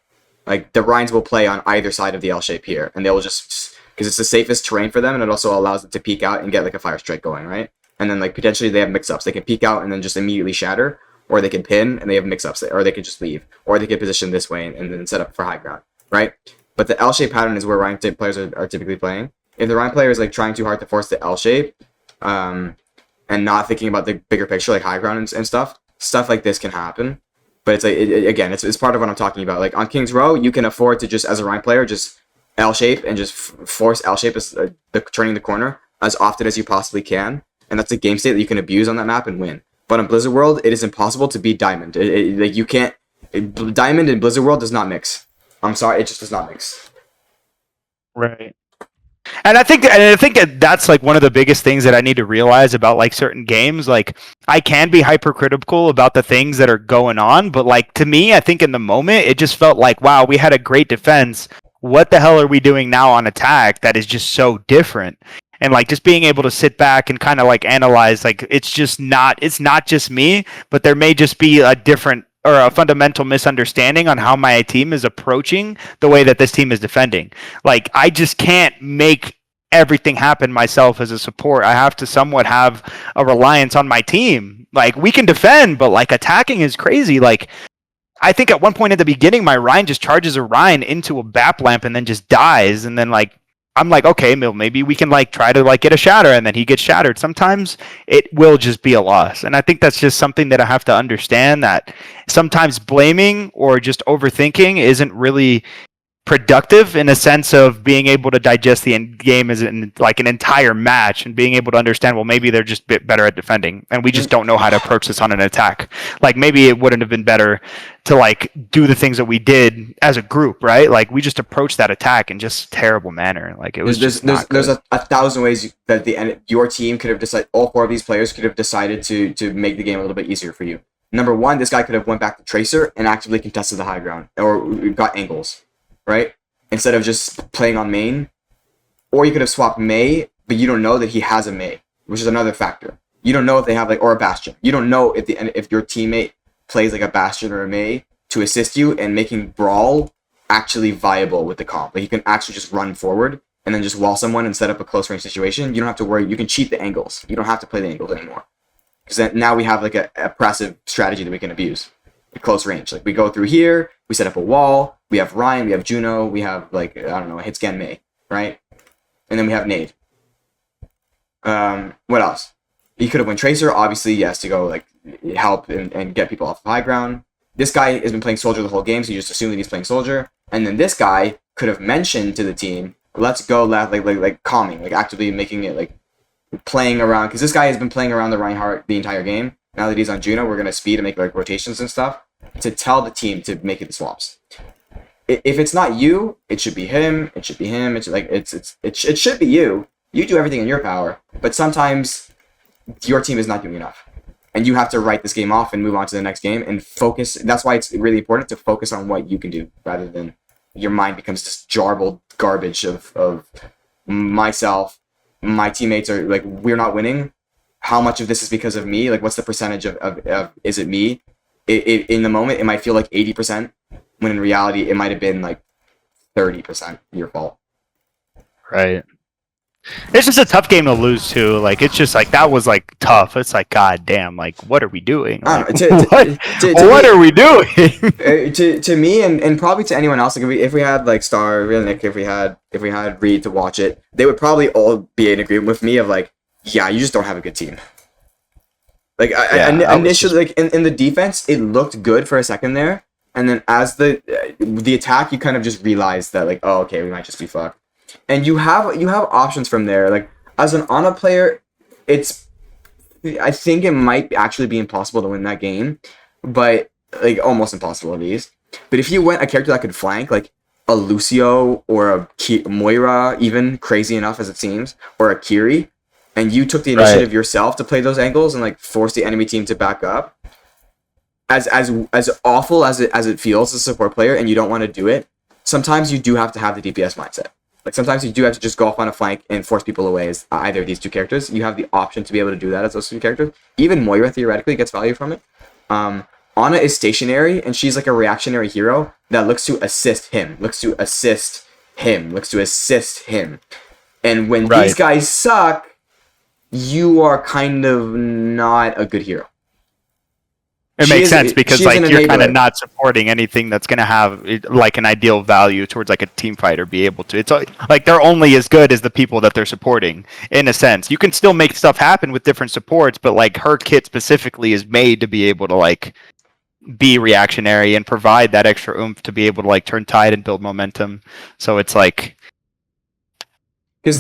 Like the Rhines will play on either side of the L shape here, and they will just because it's the safest terrain for them, and it also allows them to peek out and get like a fire strike going, right? And then like potentially they have mix-ups. They can peek out and then just immediately shatter, or they can pin and they have mix-ups, or they can just leave, or they can position this way and then set up for high ground, right? But the L shape pattern is where Rhine players are typically playing. If the Rhine player is like trying too hard to force the L shape, and not thinking about the bigger picture, like high ground and stuff like this can happen. But it's like again, it's part of what I'm talking about. Like on King's Row, you can afford to just as a Rhine player just L shape and just force L shape as turning the corner as often as you possibly can, and that's a game state that you can abuse on that map and win. But on Blizzard World, it is impossible to beat Diamond. Like you can't. Diamond and Blizzard World does not mix. I'm sorry, it just does not mix. Right. And I think that that's like one of the biggest things that I need to realize about like certain games. Like I can be hypercritical about the things that are going on, but like to me, I think in the moment it just felt like, wow, we had a great defense. What the hell are we doing now on attack that is just so different? And like just being able to sit back and kind of like analyze, like it's not just me, but there may just be a different or a fundamental misunderstanding on how my team is approaching the way that this team is defending. Like, I just can't make everything happen myself as a support. I have to somewhat have a reliance on my team. Like, we can defend, but like attacking is crazy. Like, I think at one point at the beginning, my Rhine just charges a Rhine into a BAP lamp and then just dies. And then like, I'm like, okay, maybe we can like try to like get a shatter, and then he gets shattered. Sometimes it will just be a loss. And I think that's just something that I have to understand, that sometimes blaming or just overthinking isn't really productive in a sense of being able to digest the end game as like an entire match and being able to understand, well, maybe they're just a bit better at defending and we just don't know how to approach this on an attack. Like, maybe it wouldn't have been better to like do the things that we did as a group, right? Like, we just approached that attack in just a terrible manner. Like, it was there's a thousand ways that your team could have decided, all four of these players could have decided to make the game a little bit easier for you. Number one, this guy could have went back to Tracer and actively contested the high ground or got angles, right? Instead of just playing on main. Or you could have swapped Mei, but you don't know that he has a Mei, which is another factor. You don't know if they have like, or a Bastion. You don't know if your teammate plays like a Bastion or a Mei to assist you and making Brawl actually viable with the comp. Like, you can actually just run forward and then just wall someone and set up a close range situation. You don't have to worry. You can cheat the angles. You don't have to play the angles anymore. Because now we have like a passive strategy that we can abuse. Close range. Like, we go through here, we set up a wall, we have Ryan, we have Juno, we have like, I don't know, a hit scan Mei, right? And then we have Nade. What else? He could have went Tracer, obviously, yes, to go like help and get people off the high ground. This guy has been playing Soldier the whole game, so you just assume that he's playing Soldier. And then this guy could have mentioned to the team, let's go left, like calming, like actively making it like playing around, because this guy has been playing around the Reinhardt the entire game. Now that he's on Juno, we're gonna speed and make like rotations and stuff to tell the team to make it the swaps. If it's not you, it should be him. It should be him. It should be you. You do everything in your power, but sometimes your team is not doing enough, and you have to write this game off and move on to the next game and focus. That's why it's really important to focus on what you can do rather than your mind becomes this jarbled garbage of myself. My teammates are like, we're not winning. How much of this is because of me? Like, what's the percentage of is it me? In the moment, it might feel like 80%, when in reality, it might have been like 30% your fault. Right. It's just a tough game to lose too. Like, it's just like, that was like tough. It's like, god damn, like, what are we doing? Like, what are we doing? To me and probably to anyone else, like, if we had like Star, Nick, if we had Reed to watch it, they would probably all be in agreement with me of like, yeah, you just don't have a good team. Like, initially, like in the defense, it looked good for a second there, and then as the attack, you kind of just realize that like, oh, okay, we might just be fucked. And you have options from there. Like, as an Ana player, I think it might actually be impossible to win that game, but like almost impossible at least. But if you went a character that could flank, like a Lucio or a Moira, even crazy enough as it seems, or a Kiri, and you took the initiative yourself to play those angles and like force the enemy team to back up, as awful as it feels as a support player, and you don't want to do it, sometimes you do have to have the DPS mindset. Like, sometimes you do have to just go off on a flank and force people away as either of these two characters. You have the option to be able to do that as those two characters. Even Moira theoretically gets value from it. Ana is stationary, and she's like a reactionary hero that looks to assist him. And when these guys suck, you are kind of not a good hero. It makes sense because like, you're kind of not supporting anything that's going to have like an ideal value towards like a team fight or be able to. It's like they're only as good as the people that they're supporting, in a sense. You can still make stuff happen with different supports, but like, her kit specifically is made to be able to like be reactionary and provide that extra oomph to be able to like turn tide and build momentum. So it's like,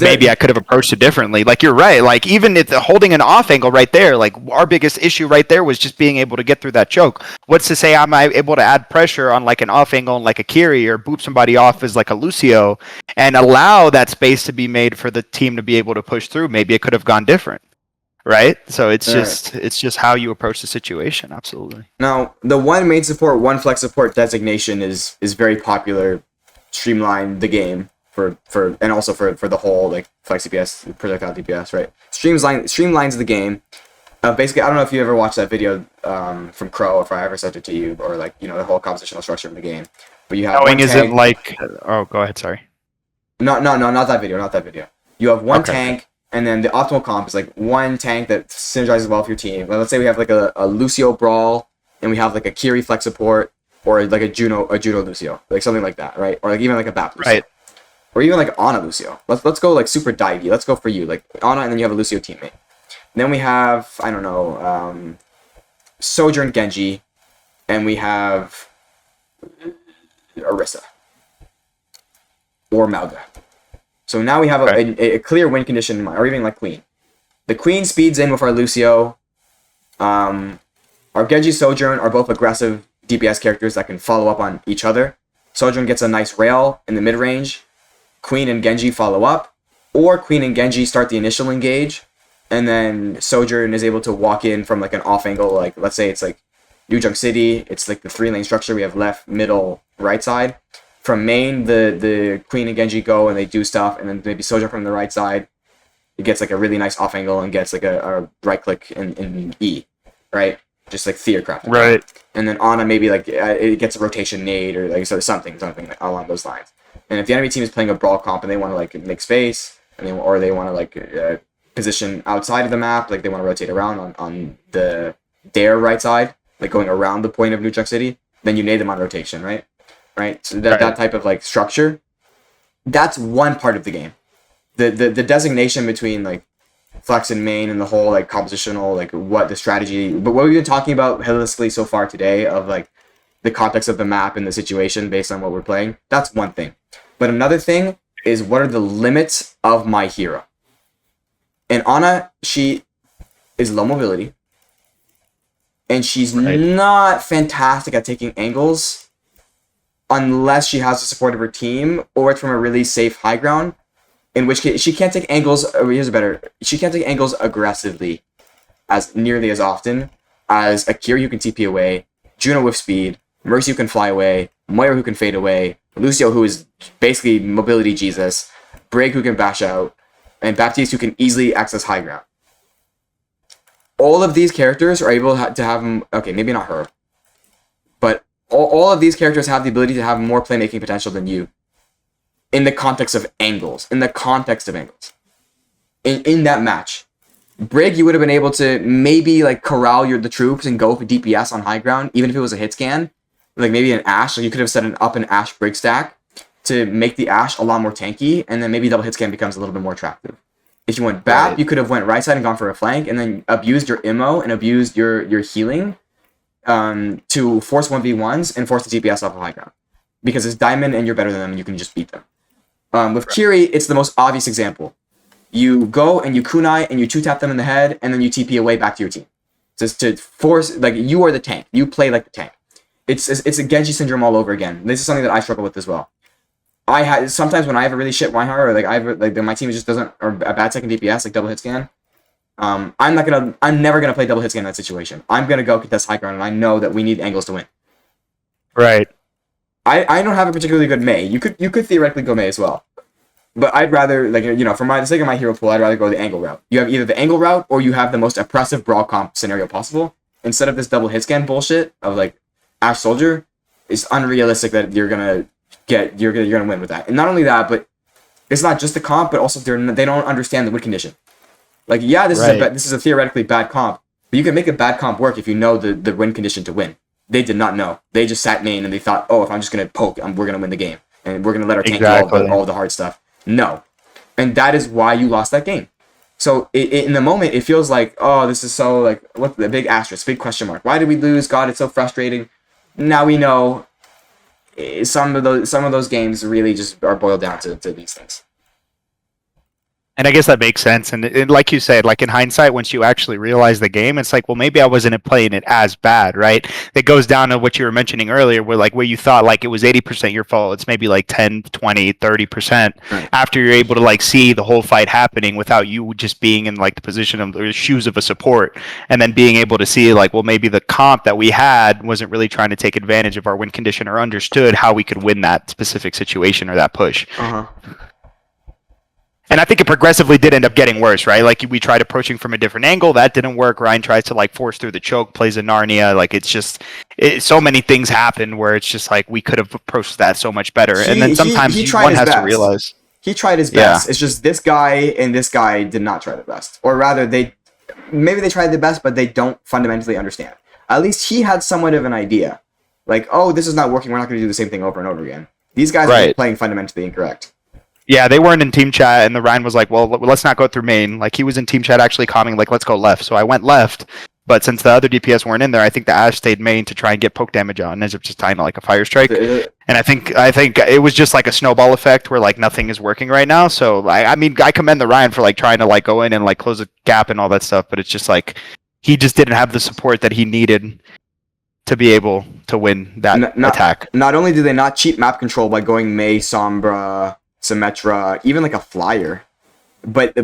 maybe I could have approached it differently. Like, you're right. Like, even if holding an off angle right there, like, our biggest issue right there was just being able to get through that choke. What's to say I'm able to add pressure on like an off angle and like a Kiri, or boop somebody off as like a Lucio, and allow that space to be made for the team to be able to push through? Maybe it could have gone different. Right? So it's just how you approach the situation. Absolutely. Now, the one main support, one flex support designation is very popular. Streamline the game. For and also for the whole like flex DPS, projectile DPS, right? Streamlines the game. Basically, I don't know if you ever watched that video from Crow, or if I ever sent it to you, or like the whole compositional structure of the game. But you have Knowing one isn't tank. like. Oh, go ahead. Sorry. No, not that video, not that video. You have one Okay. tank, and then the optimal comp is like one tank that synergizes well with your team. Let's say we have like a Lucio Brawl, and we have like a Kiri Flex support, or like a Juno Lucio, like something like that, right? Or like even like a Bap Lucio. Right. Or even like Ana Lucio. Let's go like super divey. Let's go for you, like Ana, and then you have a Lucio teammate. And then we have, I don't know, Sojourn Genji, and we have Orisa. Or Malga. So now we have a clear win condition in mind, or even like Queen. The Queen speeds in with our Lucio. Our Genji Sojourn are both aggressive DPS characters that can follow up on each other. Sojourn gets a nice rail in the mid range. Queen and Genji follow up. Or Queen and Genji start the initial engage. And then Sojourn is able to walk in from like an off angle, like let's say it's like New Junk City. It's like the 3-lane structure. We have left, middle, right side. From main, the Queen and Genji go and they do stuff, and then maybe Sojourn from the right side, it gets like a really nice off angle and gets like a right click in E, right? Just like theocraft. Right. And then Ana maybe like it gets a rotation nade or like something like along those lines. And if the enemy team is playing a brawl comp and they want to like make space, and they want to like position outside of the map, like they want to rotate around on their right side, like going around the point of New Junk City, then you nade them on rotation, right? Right, so that type of like structure, that's one part of the game. The designation between like flex and main and the whole like compositional, like what the strategy, but what we've been talking about holistically so far today of like the context of the map and the situation based on what we're playing, that's one thing. But another thing is what are the limits of my hero. And Ana, she is low mobility, and she's not fantastic at taking angles unless she has the support of her team, or it's from a really safe high ground, in which case she can't take angles. She can't take angles aggressively as nearly as often as Akira who can TP away, Juno with speed, Mercy who can fly away, Moira who can fade away, Lucio who is basically mobility Jesus, Brig who can bash out, and Baptiste who can easily access high ground. All of these characters are able to have, okay, maybe not her, but all of these characters have the ability to have more playmaking potential than you in the context of angles. In that match. Brig, you would have been able to maybe like corral the troops and go for DPS on high ground, even if it was a hit scan. Like maybe an Ashe, like you could have set an Ashe Brig stack to make the Ashe a lot more tanky, and then maybe double hit scan becomes a little bit more attractive. If you went BAP, you could have went right side and gone for a flank, and then abused your immo and abused your healing to force 1v1s and force the DPS off of high ground. Because it's diamond and you're better than them and you can just beat them. With Kiri, it's the most obvious example. You go and you kunai and you 2-tap them in the head and then you TP away back to your team. Just to force, like, you are the tank. You play like the tank. It's a Genji syndrome all over again. This is something that I struggle with as well. Sometimes when I have a really shit Reinhardt, or my team just doesn't, or a bad second DPS, like double hit scan, I'm never gonna play double hit scan in that situation. I'm gonna go contest high ground, and I know that we need angles to win. Right. I don't have a particularly good Mei. You could theoretically go Mei as well, but I'd rather, for the sake of my hero pool, I'd rather go the angle route. You have either the angle route or you have the most oppressive brawl comp scenario possible. Instead of this double hit scan bullshit of like Ashe Soldier, it's unrealistic that you're gonna win with that. And not only that, but it's not just the comp, but also they don't understand the win condition. Like, yeah, this is a theoretically bad comp, but you can make a bad comp work if you know the win condition to win. They did not know. They just sat main and they thought, oh, if I'm just gonna poke, we're gonna win the game, and we're gonna let our tank do all the hard stuff. No, and that is why you lost that game. So in the moment, it feels like, oh, this is so like what the big asterisk, big question mark. Why did we lose? God, it's so frustrating. Now we know. Some of those games really just are boiled down to these things. And I guess that makes sense. And like you said, like in hindsight, once you actually realize the game, it's like, well, maybe I wasn't playing it as bad, right? It goes down to what you were mentioning earlier, where you thought like it was 80% your fault. It's maybe like 10, 20, 30% after you're able to like see the whole fight happening without you just being in like the position of the shoes of a support, and then being able to see like, well, maybe the comp that we had wasn't really trying to take advantage of our win condition or understood how we could win that specific situation or that push. And I think it progressively did end up getting worse, right? Like we tried approaching from a different angle, that didn't work. Ryan tries to like force through the choke, plays a Narnia. Like it's just, so many things happen where it's just like we could have approached that so much better. And then sometimes He tried one his has to best. realize, He tried his yeah, best. It's just this guy and this guy did not try their best, or rather, maybe they tried their best, but they don't fundamentally understand. At least he had somewhat of an idea, like, oh, this is not working. We're not going to do the same thing over and over again. These guys are right. playing fundamentally incorrect. Yeah, they weren't in team chat, and the Ryan was like, "Well, let's not go through main." Like he was in team chat actually commenting like, "Let's go left." So I went left, but since the other DPS weren't in there, I think the Ash stayed main to try and get poke damage on, and ended up just tying like a fire strike. And I think it was just like a snowball effect where like nothing is working right now. So I mean, I commend the Ryan for like trying to like go in and like close a gap and all that stuff, but it's just like he just didn't have the support that he needed to be able to win that attack. Not only do they not cheat map control by going Mei, Sombra, Symmetra, even like a Flyer, but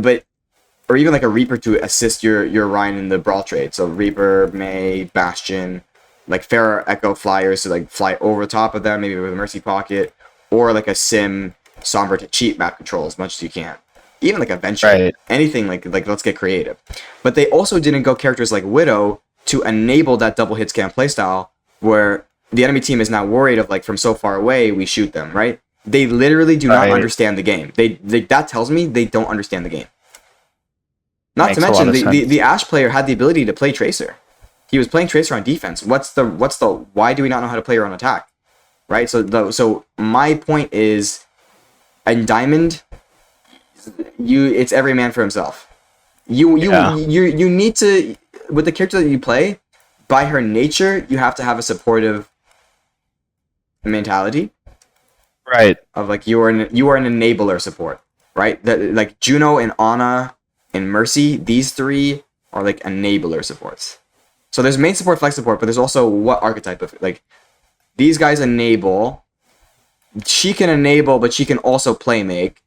or even like a Reaper to assist your Ryan in the brawl trade. So Reaper, Mei, Bastion, like Pharah, Echo, Flyers to like fly over top of them, maybe with a Mercy Pocket, or like a Sim, Sombra to cheat map control as much as you can. Even like a Venture, right. Anything like let's get creative. But they also didn't go characters like Widow to enable that double hit scan playstyle where the enemy team is not worried of like from so far away we shoot them, right? They literally do not understand the game. They that tells me they don't understand the game. Not to mention the Ashe player had the ability to play Tracer. He was playing Tracer on defense. What's the why do we not know how to play her on attack? Right? So my point is in Diamond it's every man for himself. You need to, with the character that you play, by her nature, you have to have a supportive mentality. Right. Of like you are an enabler support, right? That like Juno and Ana and Mercy, these three are like enabler supports. So there's main support, flex support, but there's also what archetype of like these guys enable. She can enable, but she can also play make.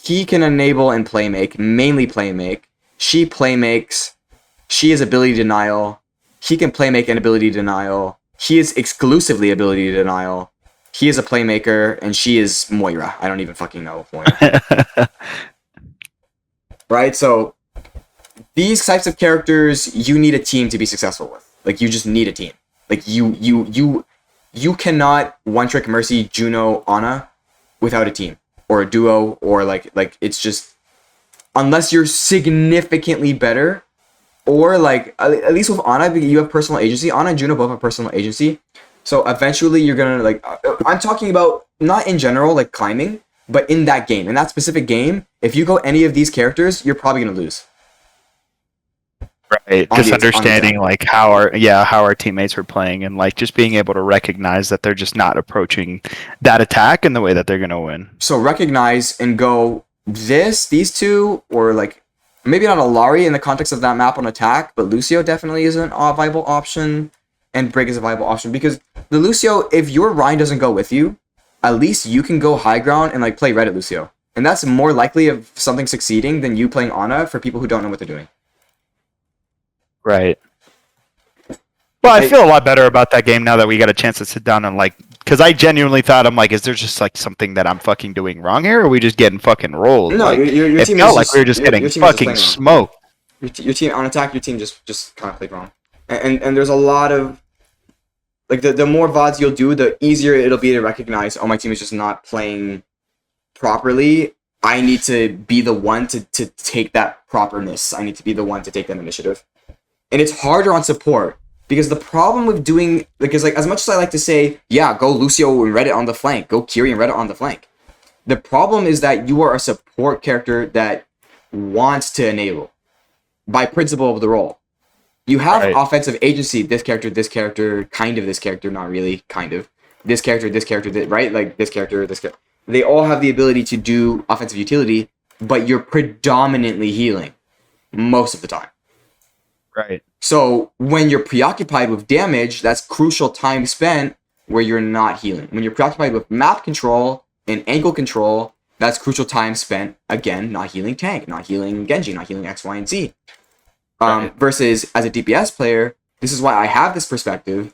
He can enable and play make, mainly play make. She play makes. She is ability denial. He can play make and ability denial. He is exclusively ability denial. He is a playmaker, and she is Moira. I don't even fucking know Moira. Right? So, these types of characters, you need a team to be successful with. Like, you just need a team. Like, you cannot one-trick Mercy, Juno, Ana without a team. Or a duo, or like it's just... Unless you're significantly better, or like, at least with Ana, you have personal agency. Ana and Juno both have personal agency. So eventually you're gonna like, I'm talking about not in general like climbing, but in that game, in that specific game, if you go any of these characters, you're probably gonna lose. Right. Just understanding like how our teammates are playing and like just being able to recognize that they're just not approaching that attack in the way that they're gonna win. So recognize and go these two, or like maybe not a Lari in the context of that map on attack, but Lucio definitely isn't a viable option. And Brig is a viable option because the Lucio, if your Ryan doesn't go with you, at least you can go high ground and like play Reddit Lucio. And that's more likely of something succeeding than you playing Ana for people who don't know what they're doing. Right. Well, I feel a lot better about that game now that we got a chance to sit down and like, because I genuinely thought, I'm like, is there just like something that I'm fucking doing wrong here, or are we just getting fucking rolled? No, like, your team felt like we were just getting fucking smoked. Your team on attack, your team just kind of played wrong. And there's a lot of like the more VODs you'll do, the easier it'll be to recognize, oh, my team is just not playing properly. I need to be the one to take that properness. I need to be the one to take that initiative. And it's harder on support because the problem with doing, because like as much as I like to say, yeah, go Lucio and Reddit on the flank, go Kiri and Reddit on the flank. The problem is that you are a support character that wants to enable by principle of the role. You have offensive agency, this character, kind of this character, not really, kind of. This character, right? Like this character. They all have the ability to do offensive utility, but you're predominantly healing most of the time. Right. So when you're preoccupied with damage, that's crucial time spent where you're not healing. When you're preoccupied with map control and angle control, that's crucial time spent, again, not healing tank, not healing Genji, not healing X, Y, and Z. Versus as a DPS player, this is why I have this perspective.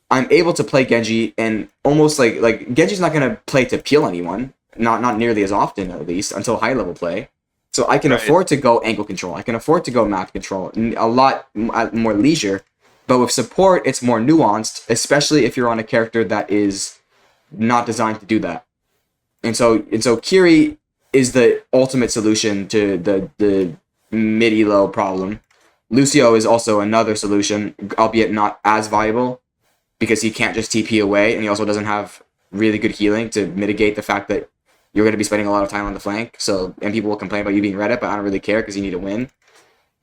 I'm able to play Genji and almost like Genji's not gonna play to peel anyone, not nearly as often at least until high level play. So I can Right. afford to go angle control. I can afford to go map control. A lot more leisure. But with support, it's more nuanced, especially if you're on a character that is not designed to do that. And so Kiri is the ultimate solution to the mid-elo problem. Lucio is also another solution, albeit not as viable, because he can't just TP away, and he also doesn't have really good healing to mitigate the fact that you're going to be spending a lot of time on the flank. So, and people will complain about you being Reddit, but I don't really care because you need to win.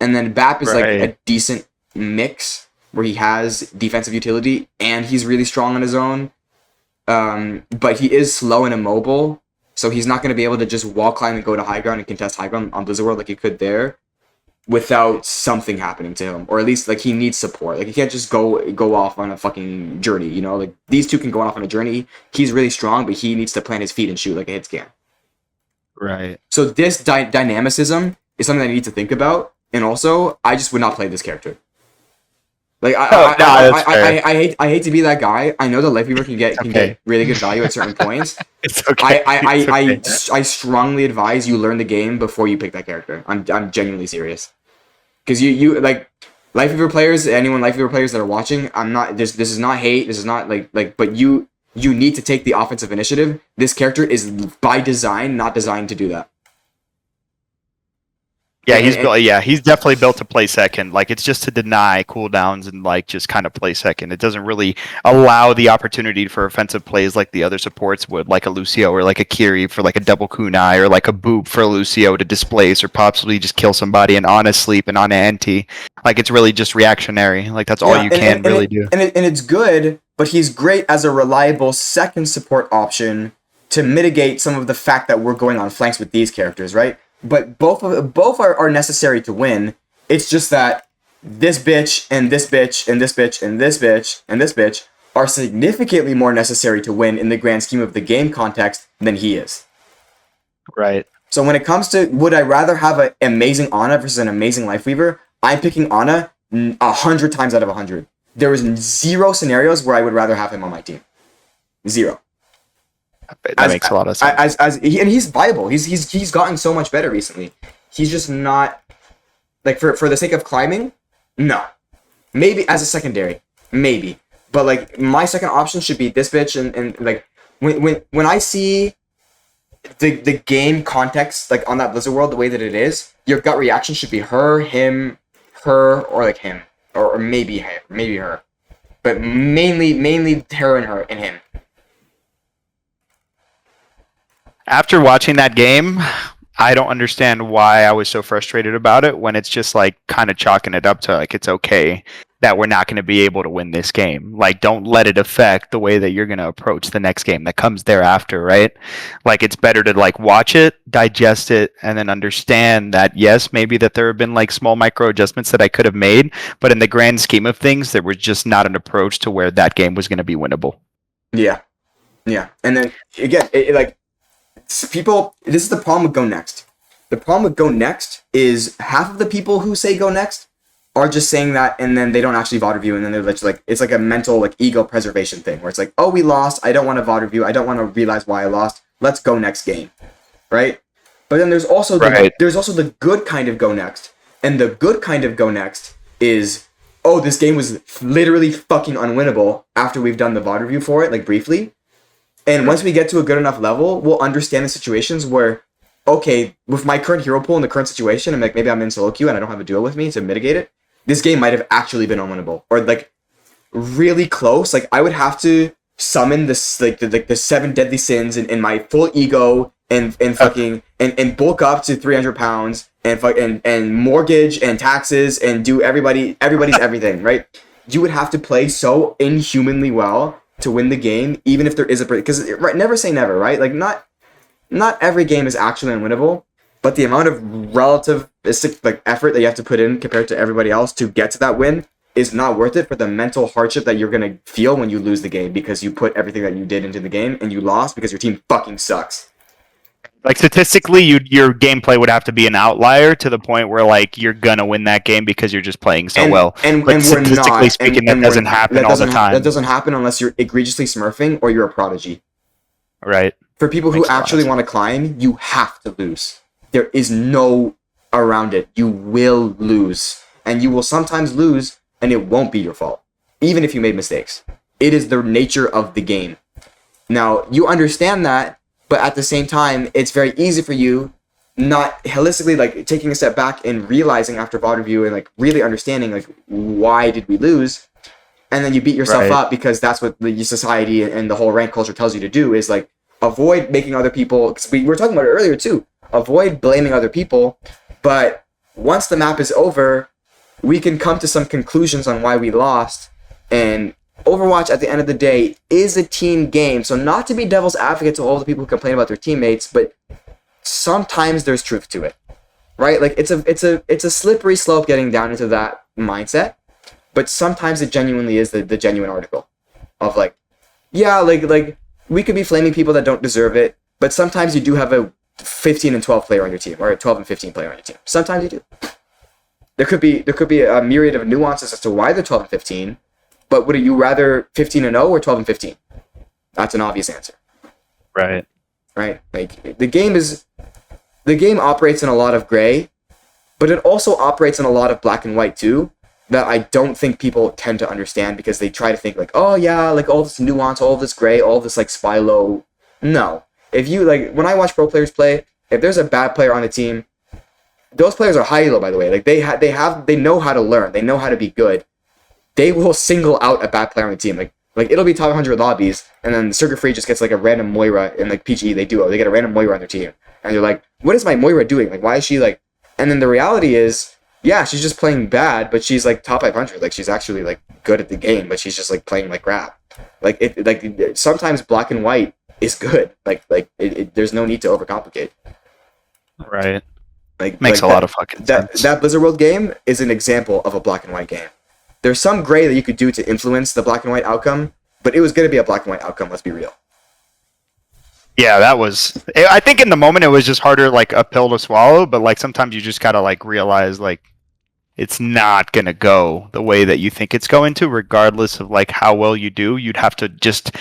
And then BAP is like a decent mix where he has defensive utility and he's really strong on his own. But he is slow and immobile, so he's not going to be able to just wall climb and go to high ground and contest high ground on Blizzard World like he could there without something happening to him. Or at least like he needs support. Like he can't just go off on a fucking journey, you know? Like these two can go off on a journey. He's really strong, but he needs to plant his feet and shoot like a hit scan. Right. So this dynamicism is something that I need to think about. And also, I just would not play this character. Like I hate to be that guy. I know the Life Weaver can get really good value at certain points. It's okay. I strongly advise you learn the game before you pick that character. I'm genuinely serious. Because you like Life Weaver players, anyone Life Weaver players that are watching, I'm not this is not hate, this is not like but you need to take the offensive initiative. This character is by design not designed to do that. Yeah, he's definitely built to play second. Like it's just to deny cooldowns and like just kind of play second. It doesn't really allow the opportunity for offensive plays like the other supports would, like a Lucio or like a Kiri for like a double kunai or like a Boop for a Lucio to displace or possibly just kill somebody and on a sleep and on an anti. Like it's really just reactionary. Like that's all you can really do. And it's good, but he's great as a reliable second support option to mitigate some of the fact that we're going on flanks with these characters, right? But both are necessary to win. It's just that this bitch and this bitch and this bitch and this bitch and this bitch are significantly more necessary to win in the grand scheme of the game context than he is. Right. So when it comes to would I rather have an amazing Ana versus an amazing Lifeweaver, I'm picking Ana 100 times out of 100. There is 0 scenarios where I would rather have him on my team. 0. That makes a lot of sense. And he's viable. He's gotten so much better recently. He's just not like for the sake of climbing. No, maybe as a secondary, maybe. But like my second option should be this bitch and like when I see the game context like on that Blizzard World the way that it is, your gut reaction should be her, him, her, or like him, or maybe her, but mainly her and him. After watching that game, I don't understand why I was so frustrated about it when it's just like kind of chalking it up to like it's okay that we're not going to be able to win this game. Like don't let it affect the way that you're going to approach the next game that comes thereafter, right? Like it's better to like watch it, digest it, and then understand that yes, maybe that there have been like small micro adjustments that I could have made, but in the grand scheme of things, there was just not an approach to where that game was going to be winnable. Yeah. And then again, people, this is the problem with Go Next. The problem with Go Next is half of the people who say Go Next are just saying that and then they don't actually VOD review and then they're just like, it's like a mental like ego preservation thing where it's like, oh, we lost. I don't want to VOD review. I don't want to realize why I lost. Let's go next game. Right? But then there's also the good kind of Go Next. And the good kind of Go Next is, oh, this game was literally fucking unwinnable after we've done the VOD review for it, like briefly. And once we get to a good enough level, we'll understand the situations where, okay, with my current hero pool in the current situation, and like maybe I'm in solo queue and I don't have a duo with me to mitigate it, this game might have actually been unwinnable. Or like really close. Like I would have to summon this like the 7 deadly sins in my full ego and fucking and bulk up to 300 pounds and mortgage and taxes and do everybody's everything, right? You would have to play so inhumanly well to win the game, even if there is because right, never say never, right? Like not every game is actually unwinnable, but the amount of relative like effort that you have to put in compared to everybody else to get to that win is not worth it for the mental hardship that you're gonna feel when you lose the game because you put everything that you did into the game and you lost because your team fucking sucks. Like statistically, your gameplay would have to be an outlier to the point where like you're gonna win that game because you're just playing so well. And but we're statistically not. speaking, that doesn't happen all the time. That doesn't happen unless you're egregiously smurfing or you're a prodigy. Right. For people who actually want to climb, you have to lose. There is no around it. You will lose. And you will sometimes lose, and it won't be your fault. Even if you made mistakes. It is the nature of the game. Now, you understand that, but at the same time, it's very easy for you not holistically, like, taking a step back and realizing after VOD review and, like, really understanding, like, why did we lose? And then you beat yourself up because that's what the society and the whole rank culture tells you to do is, like, avoid making other people, because we were talking about it earlier too, avoid blaming other people, but once the map is over, we can come to some conclusions on why we lost, and Overwatch at the end of the day is a team game, so not to be devil's advocate to all the people who complain about their teammates, but sometimes there's truth to it, right? Like it's a slippery slope getting down into that mindset, but sometimes it genuinely is the genuine article of like, yeah, like we could be flaming people that don't deserve it, but sometimes you do have a 15 and 12 player on your team, or a 12 and 15 player on your team. Sometimes you do. There could be a myriad of nuances as to why they're 12 and 15, but would you rather 15 and 0 or 12 and 15? That's an obvious answer. Right. Right? Like the game operates in a lot of gray, but it also operates in a lot of black and white too, that I don't think people tend to understand because they try to think like, oh yeah, like all this nuance, all this gray, all this like spy low. No. If you like, when I watch pro players play, if there's a bad player on the team, those players are high elo, by the way. Like they know how to learn. They know how to be good. They will single out a bad player on the team. Like it'll be top 100 lobbies, and then Circuit Free just gets like a random Moira in like PGE. They get a random Moira on their team, and they're like, what is my Moira doing? Like, why is she like? And then the reality is, yeah, she's just playing bad, but she's like top 500. Like she's actually like good at the game, but she's just like playing like crap. Like sometimes black and white is good. There's no need to overcomplicate. Right. Like makes a lot of fucking sense. That Blizzard World game is an example of a black and white game. There's some gray that you could do to influence the black and white outcome, but it was going to be a black and white outcome. Let's be real. Yeah, that was. I think in the moment it was just harder, like a pill to swallow. But like sometimes you just gotta like realize like it's not gonna go the way that you think it's going to, regardless of like how well you do. You'd have to just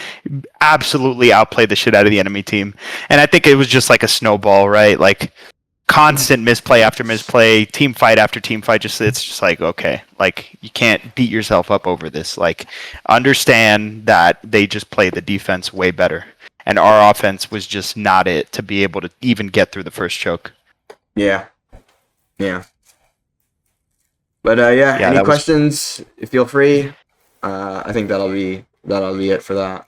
absolutely outplay the shit out of the enemy team. And I think it was just like a snowball, right? Like constant misplay after misplay, team fight after team fight. It's just like, okay, like you can't beat yourself up over this. Like understand that they just play the defense way better, and our offense was just not it to be able to even get through the first choke. Yeah. But any questions? Feel free. I think that'll be it for that.